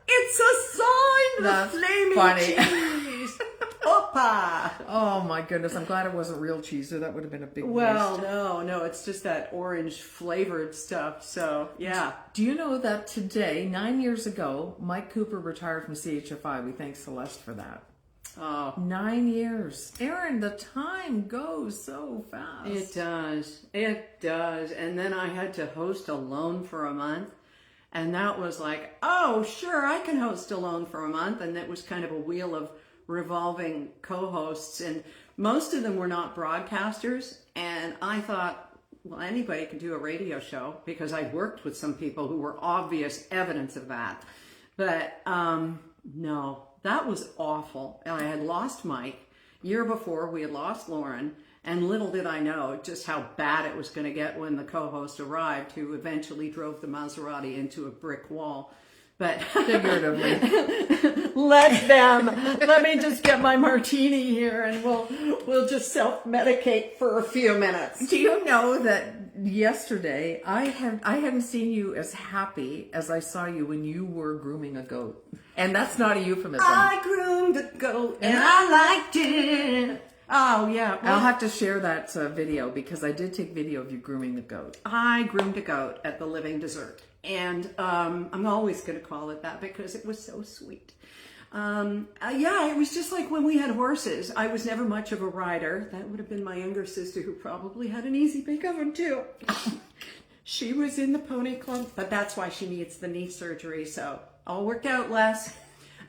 It's a sign of That's flaming funny. cheese. Opa! Oh my goodness, I'm glad it wasn't real cheese, or that would have been a big Well, waste. no, it's just that orange flavored stuff. So, yeah. Do you know that today, 9 years ago, Mike Cooper retired from CHFI? We thank Celeste for that. Oh, 9 years. Erin, the time goes so fast. it does. It does. And then I had to host Alone for a month. And that was like, oh, sure, I can host Alone for a month. And that was kind of a wheel of revolving co-hosts. And most of them were not broadcasters. And I thought, well, anybody can do a radio show because I worked with some people who were obvious evidence of that. But no, that was awful. And I had lost Mike. Year before, we had lost Lauren. And little did I know just how bad it was going to get when the co-host arrived, who eventually drove the Maserati into a brick wall. But Figuratively. let me just get my martini here and we'll just self-medicate for a few minutes. Do you know that yesterday I hadn't seen you as happy as I saw you when you were grooming a goat? And that's not a euphemism. I groomed a goat and I liked it. Oh, yeah. I'll have to share that video because I did take video of you grooming the goat. I groomed a goat at the Living Dessert. And I'm always going to call it that because it was so sweet. Yeah, it was just like when we had horses. I was never much of a rider. That would have been my younger sister who probably had an easy bake oven too. She was in the pony club, but that's why she needs the knee surgery. So all worked out, Les.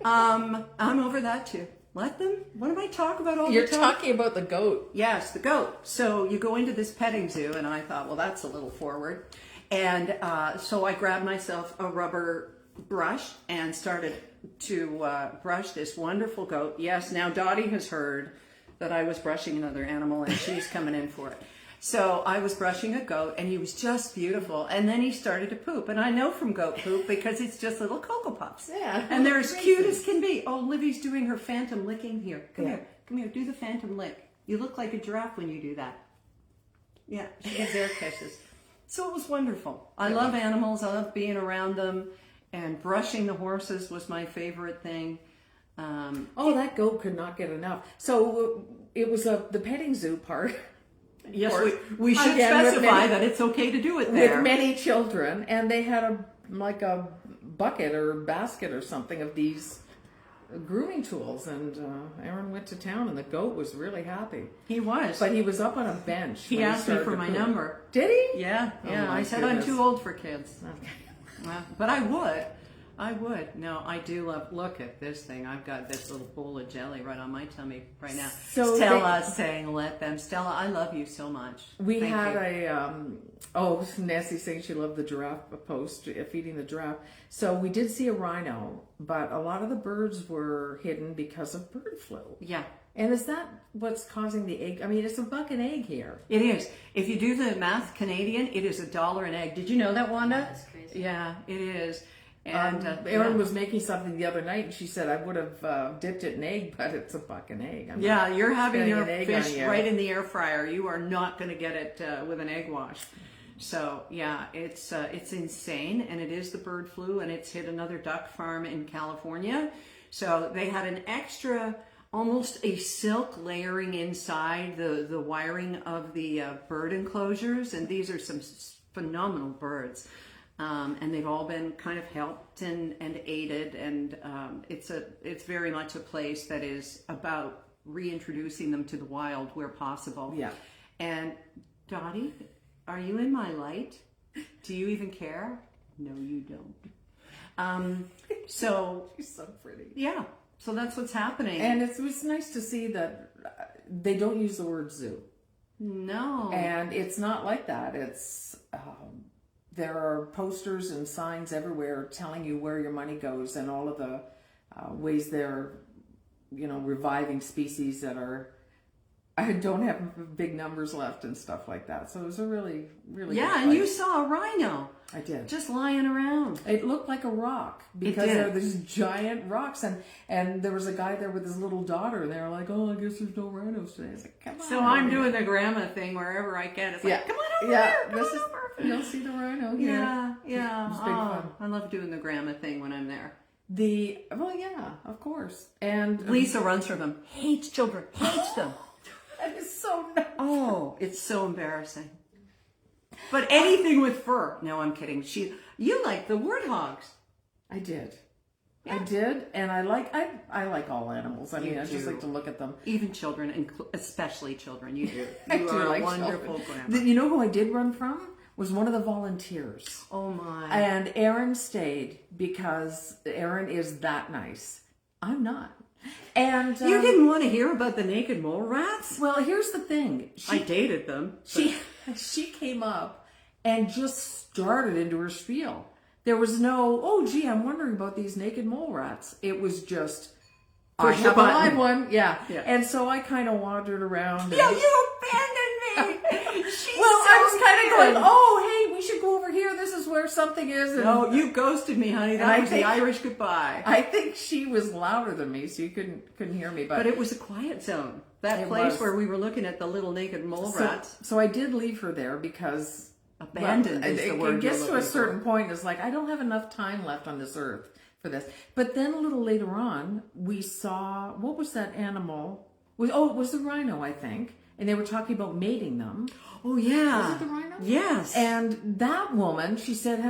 I'm over that too. Let them. What am I talking about all You're the time? talking about the goat. Yes, the goat. So you go into this petting zoo, and I thought, well, that's a little forward. And so I grabbed myself a rubber brush and started to brush this wonderful goat. Yes, now Dottie has heard that I was brushing another animal, and she's coming in for it. So I was brushing a goat, and he was just beautiful. And then he started to poop. And I know from goat poop because it's just little Cocoa Puffs. Yeah. And they're as cute as can be. Oh, Livy's doing her phantom licking here. Come Yeah. here. Come here. Do the phantom lick. You look like a giraffe when you do that. Yeah, she gives air kisses. So it was wonderful. I love animals. I love being around them. And brushing the horses was my favorite thing. That goat could not get enough. So it was the petting zoo part. Yes, course. we should Again, with specify many- that it's okay to do it there. With many children, and they had a bucket or basket or something of these grooming tools, and Aaron went to town, and the goat was really happy. He was. But he was up on a bench. He when asked me started for to my poop. number. Did he? Yeah. my I said goodness. I'm too old for kids. Okay. But I would. No, I do love. Look at this thing. I've got this little bowl of jelly right on my tummy right now. So Stella's saying, "Let them." Stella, I love you so much. We Thank had you. Nancy saying she loved the giraffe post, feeding the giraffe. So we did see a rhino, but a lot of the birds were hidden because of bird flu. Yeah. And is that what's causing the egg? I mean, it's a buck an egg here. It is. If you do the math Canadian, it is $1 an egg. Did you know that, Wanda? That's crazy. Yeah, it is. And Erin was making something the other night, and she said, I would have dipped it in egg, but it's a buck an egg. I'm yeah, not you're having spending your an egg fish on you. right in the air fryer. You are not going to get it with an egg wash. So yeah, it's insane, and it is the bird flu, and it's hit another duck farm in California. So they had an extra, almost a silk layering inside the wiring of the bird enclosures, and these are some phenomenal birds. And they've all been kind of helped and aided, and it's very much a place that is about reintroducing them to the wild where possible. Yeah. And Dottie, are you in my light? Do you even care? No, you don't. So She's so pretty. yeah, so that's what's happening. And it was nice to see that they don't use the word zoo. no, And it's not like that. It's there are posters and signs everywhere telling you where your money goes and all of the ways they're, reviving species that don't have big numbers left and stuff like that. So it was a really, really yeah, good and you place. saw a rhino I did. just lying around. It looked like a rock because did. there were these giant rocks, and there was a guy there with his little daughter, and they were like, "Oh, I guess there's no rhinos today." I was like, "Come on!" So I'm doing the grandma thing wherever I can. It's like, Yeah. come on over Yeah, here, come this on is over. you'll see the rhino here. Yeah. It's big fun. I love doing the grandma thing when I'm there. Yeah, of course, and Lisa runs from them, hates children, hates them. that is so nice. Oh, it's so embarrassing. But anything with fur. No, I'm kidding. You like the warthogs. I did. Yeah. I did, and I like all animals. I mean, You I just do. like to look at them. Even children, and especially children. You do. I You do are like a wonderful children. grandma. You know who I did run from? Was one of the volunteers. Oh my. And Erin stayed because Erin is that nice. I'm not. And You didn't want to hear about the naked mole rats? well, here's the thing. I dated them. She she came up and just started into her spiel. There was no, oh gee, I'm wondering about these naked mole rats. It was just, Push I the have a live button. one. Yeah. Yeah. And so I kind of wandered around. Yeah, and- you abandoned me. She's well, so I was kind of good. going, oh, hey, we should go over here. This is where something is. And No, you ghosted me, honey. That I was the think- Irish goodbye. I think she was louder than me, so you couldn't hear me. But it was a quiet zone. That It place was. where we were looking at the little naked mole rats. So I did leave her there because Abandoned well, is the it word gets you're to a looking certain for. point. It's like I don't have enough time left on this earth for this. But then a little later on, we saw what was that animal? It was the rhino, I think, and they were talking about mating them. Oh, yeah. Was it the rhino? Yes. And that woman, she said,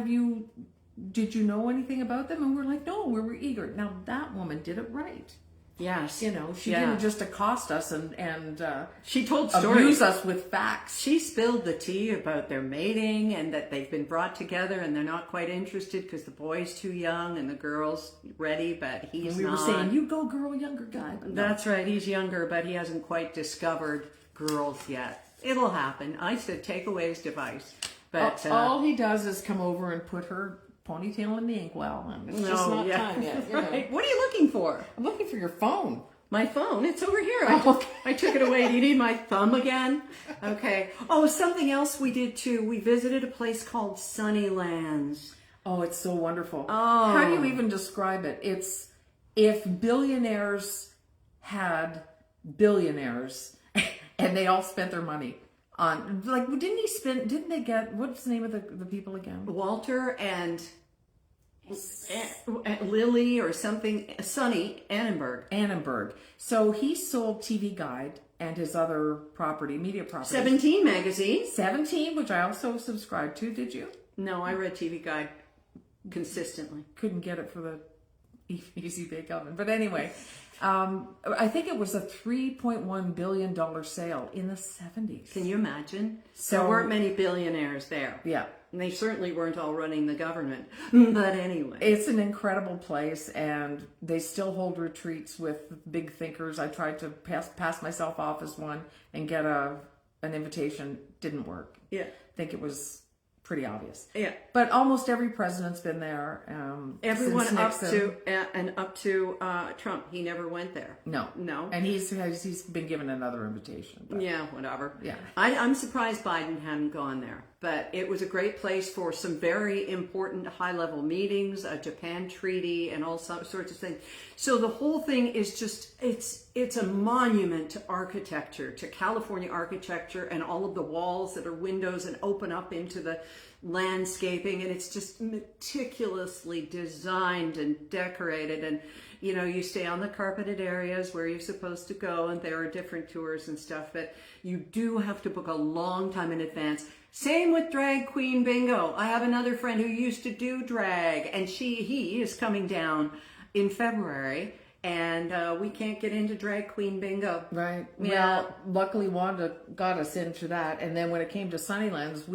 did you know anything about them? And we're like, no, we were eager. Now that woman did it right. yes. You know, she Yeah. didn't just accost us and She told abuse stories. us with facts. She spilled the tea about their mating and that they've been brought together and they're not quite interested because the boy's too young and the girl's ready, but he's We not. were saying, you go girl, younger guy. But no. That's right. He's younger, but he hasn't quite discovered girls yet. It'll happen. I said take away his device. But all he does is come over and put her ponytail in the inkwell, and it's just not time yet. You know. Right. What are you looking for? I'm looking for your phone. My phone. It's over here. Okay. I took it away. Do you need my thumb again? Okay. Oh, something else we did too. We visited a place called Sunnylands. Oh, it's so wonderful. Oh. How do you even describe it? It's if billionaires had billionaires and they all spent their money on, like, didn't they get, what's the name of the people again? Walter and Lily or something. Sonny Annenberg. Annenberg. So he sold TV Guide and his other media property. 17 magazine. 17, which I also subscribed to. Did you? No, I read TV Guide consistently. Couldn't get it for the Easy Bake Oven. But anyway, I think it was a $3.1 billion sale in the 70s. Can you imagine? So- There weren't many billionaires there. Yeah. And they certainly weren't all running the government. But anyway. It's an incredible place, and they still hold retreats with big thinkers. I tried to pass myself off as one and get an invitation. Didn't work. Yeah. I think it was pretty obvious. Yeah. But almost every president's been there. Everyone since up Nixon. to Trump. He never went there. No. No. And he's been given another invitation. But Yeah, whatever. Yeah. I'm surprised Biden hadn't gone there. But it was a great place for some very important high-level meetings, a Japan treaty, and all sorts of things. So the whole thing is just, it's a monument to architecture, to California architecture, and all of the walls that are windows and open up into the landscaping. And it's just meticulously designed and decorated. And, you know, you stay on the carpeted areas where you're supposed to go, and there are different tours and stuff. But you do have to book a long time in advance. Same with drag queen bingo. I have another friend who used to do drag, and he is coming down in February, and we can't get into drag queen bingo. Right. Yeah. Well, luckily Wanda got us into that. And then when it came to Sunnylands,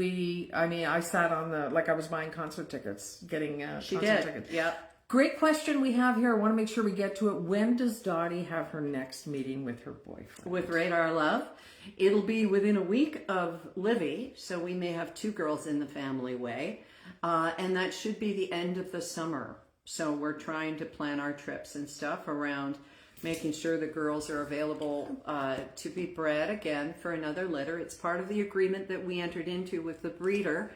I sat on I was buying concert tickets, getting She concert did. tickets. Yep. Great question we have here. I want to make sure we get to it. When does Dottie have her next meeting with her boyfriend? With Radar Love. It'll be within a week of Livy, so we may have 2 girls in the family way. And that should be the end of the summer. So we're trying to plan our trips and stuff around making sure the girls are available to be bred again for another litter. It's part of the agreement that we entered into with the breeder.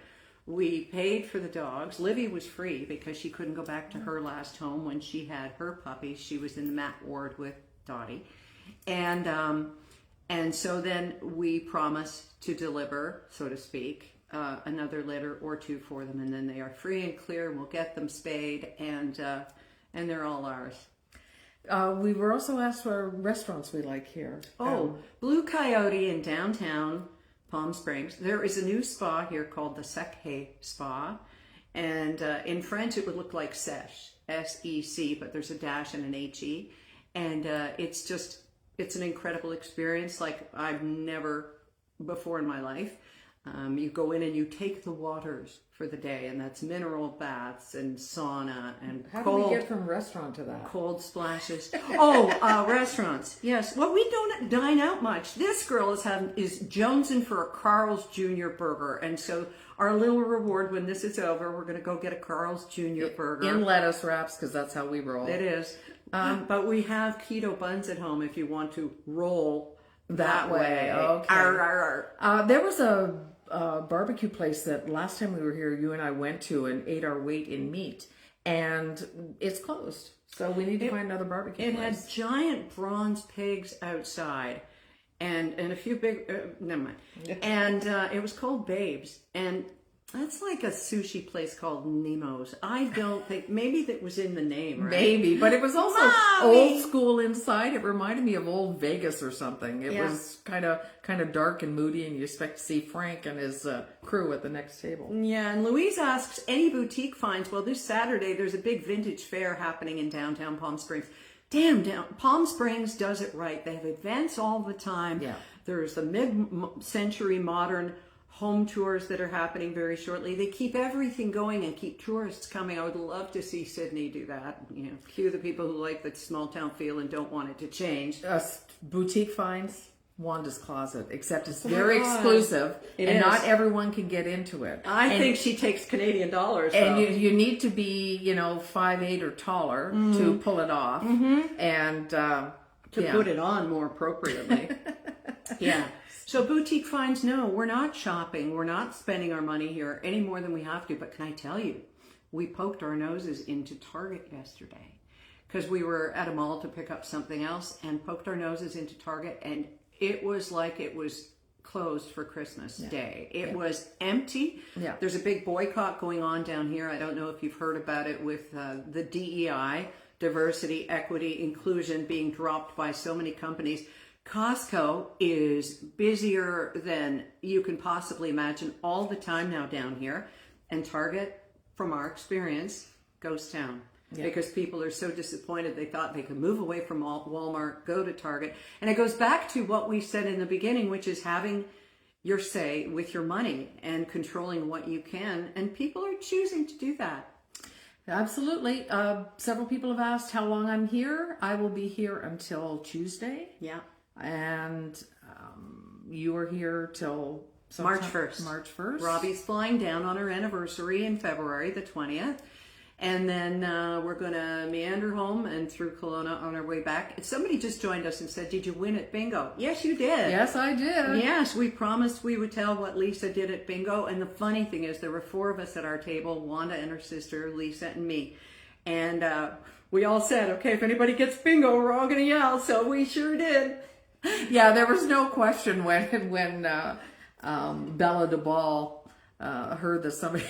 We paid for the dogs. Livy was free because she couldn't go back to her last home when she had her puppies. She was in the mat ward with Dottie. And so then we promised to deliver, so to speak, another litter or 2 for them, and then they are free and clear. We'll get them spayed, and they're all ours. We were also asked for restaurants we like here. Blue Coyote in downtown Palm Springs. There is a new spa here called the Sekhe Spa, and in French it would look like Sech, S-E-C, but there's a dash and an H-E, and it's an incredible experience like I've never before in my life. You go in and you take the waters for the day, and that's mineral baths and sauna and How cold. do we get from restaurant to that? Cold splashes. Oh, restaurants. Yes. Well, we don't dine out much. This girl is jonesing for a Carl's Jr. burger, and so our little reward when this is over, we're going to go get a Carl's Jr. burger. In lettuce wraps, because that's how we roll. It is. But we have keto buns at home if you want to roll that way. Okay. Arr, arr, arr. There was a barbecue place that last time we were here, you and I went to and ate our weight in meat, and it's closed. So we need to find another barbecue It place. had giant bronze pigs outside, and a few big. Never mind. And it was called Babes, and that's like a sushi place called Nemo's. I don't think maybe that was in the name, right? Maybe, but it was also Mommy! old school inside. It reminded me of old Vegas or something. It Yeah. was kind of dark and moody, and you expect to see Frank and his crew at the next table. Yeah, and Louise asks, any boutique finds? Well, this Saturday there's a big vintage fair happening in downtown Palm Springs. Palm Springs does it right. They have events all the time. Yeah. There's the mid-century modern home tours that are happening very shortly. They keep everything going and keep tourists coming. I would love to see Sydney do that. You know, cue the people who like the small town feel and don't want it to change. Boutique finds Wanda's Closet, except it's my very God. exclusive, It and is. not everyone can get into it. I think she takes Canadian dollars. And though. you need to be, 5'8" or taller to pull it off, and to put it on more appropriately. Yeah. So boutique finds, no, we're not shopping. We're not spending our money here any more than we have to. But can I tell you, we poked our noses into Target yesterday because we were at a mall to pick up something else and poked our noses into Target, and it was like it was closed for Christmas Day. It was empty. Yeah. There's a big boycott going on down here. I don't know if you've heard about it with the DEI, diversity, equity, inclusion, being dropped by so many companies. Costco is busier than you can possibly imagine all the time now down here. And Target, from our experience, ghost town. Because people are so disappointed. They thought they could move away from Walmart, go to Target. And it goes back to what we said in the beginning, which is having your say with your money and controlling what you can. And people are choosing to do that. Absolutely. Several people have asked how long I'm here. I will be here until Tuesday. Yeah. And you are here till March 1st. March 1st. Robbie's flying down on her anniversary in February, the 20th. And then we're going to meander home and through Kelowna on our way back. And somebody just joined us and said, did you win at bingo? Yes, you did. Yes, I did. Yes, we promised we would tell what Lisa did at bingo. And the funny thing is there were 4 of us at our table, Wanda and her sister, Lisa and me. And we all said, okay, if anybody gets bingo, we're all going to yell. So we sure did. Yeah, there was no question when Bella DeBall heard that somebody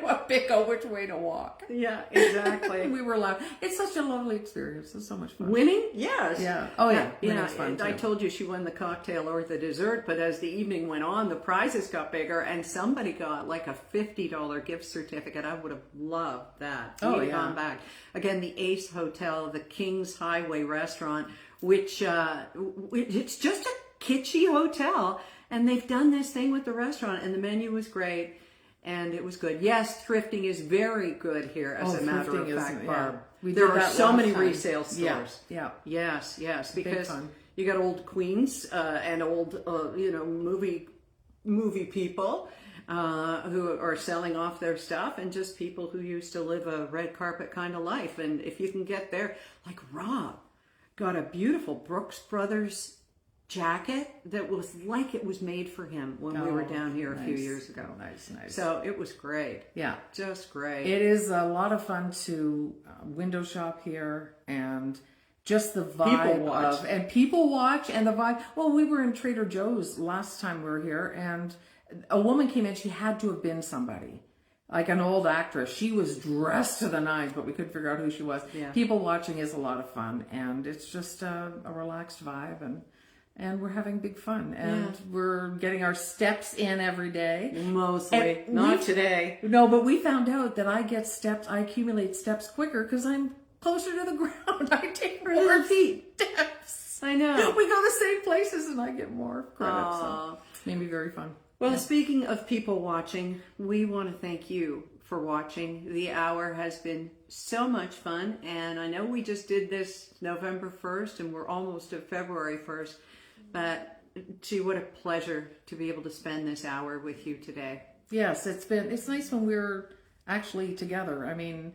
went bingo which way to walk. Yeah, exactly. We were laughing. It's such a lovely experience. It's so much fun. Winning? Yes. Yeah. Oh, yeah. Yeah. Winning's fun, I too. told you she won the cocktail or the dessert, but as the evening went on, the prizes got bigger, and somebody got like a $50 gift certificate. I would have loved that. Oh, We'd have yeah. gone back. Again, the Ace Hotel, the King's Highway restaurant, which it's just a kitschy hotel, and they've done this thing with the restaurant, and the menu was great. And it was good. Yes, thrifting is very good here, as a matter of thrifting fact, is- Barb. yeah. We There did are that so last many time. resale stores. Yeah. Yes, because fun. you got old queens and old, movie people who are selling off their stuff, and just people who used to live a red carpet kind of life. And if you can get there, like Rob got a beautiful Brooks Brothers jacket that was like it was made for him when we were down here a few years ago. Nice. So it was great. Yeah. Just great. It is a lot of fun to window shop here, and just the vibe People watch. people watch and the vibe. Well, we were in Trader Joe's last time we were here, and a woman came in. She had to have been somebody, like an old actress. She was dressed to the nines, but we couldn't figure out who she was. Yeah. People watching is a lot of fun, and it's just a relaxed vibe, and we're having big fun, and we're getting our steps in every day. Mostly. And Not we- today. No, but we found out that I accumulate steps quicker because I'm closer to the ground. I take more steps. I know. We go the same places and I get more credit. So Aw. it's made me very fun. Well, speaking of people watching, we want to thank you for watching. The hour has been so much fun, and I know we just did this November 1st, and we're almost at February 1st, but gee, what a pleasure to be able to spend this hour with you today. Yes, it's nice when we're actually together. I mean,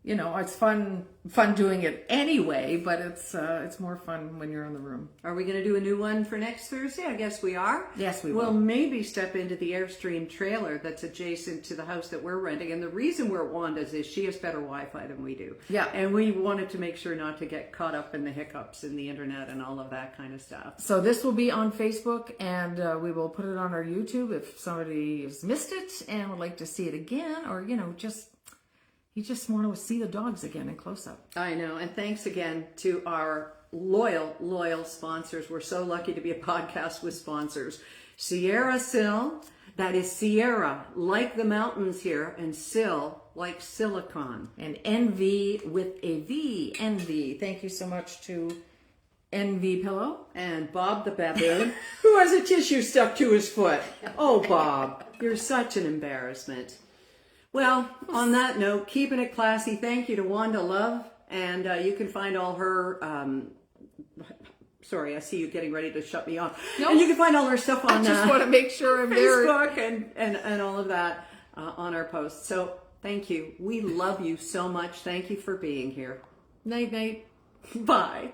you know, it's fun doing it anyway, but it's more fun when you're in the room. Are we going to do a new one for next Thursday? I guess we are. Yes, we We'll will. maybe step into the Airstream trailer that's adjacent to the house that we're renting. And the reason we're at Wanda's is she has better Wi-Fi than we do. Yeah. And we wanted to make sure not to get caught up in the hiccups in the internet and all of that kind of stuff. So this will be on Facebook, and we will put it on our YouTube if somebody has missed it and would like to see it again, or you just want to see the dogs again in close up. I know. And thanks again to our loyal sponsors. We're so lucky to be a podcast with sponsors. Sierra Sil, that is Sierra, like the mountains here, and Sil, like silicon. And Envy with a V, Envy. Thank you so much to Envy Pillow. And Bob the baboon, who has a tissue stuck to his foot. Oh, Bob, you're such an embarrassment. Well, on that note, keeping it classy, thank you to Wanda Love. And you can find all her... sorry, I see you getting ready to shut me off. No. And you can find all her stuff on I just want to make sure I'm there. Facebook and all of that on our posts. So thank you. We love you so much. Thank you for being here. Night, night. Bye.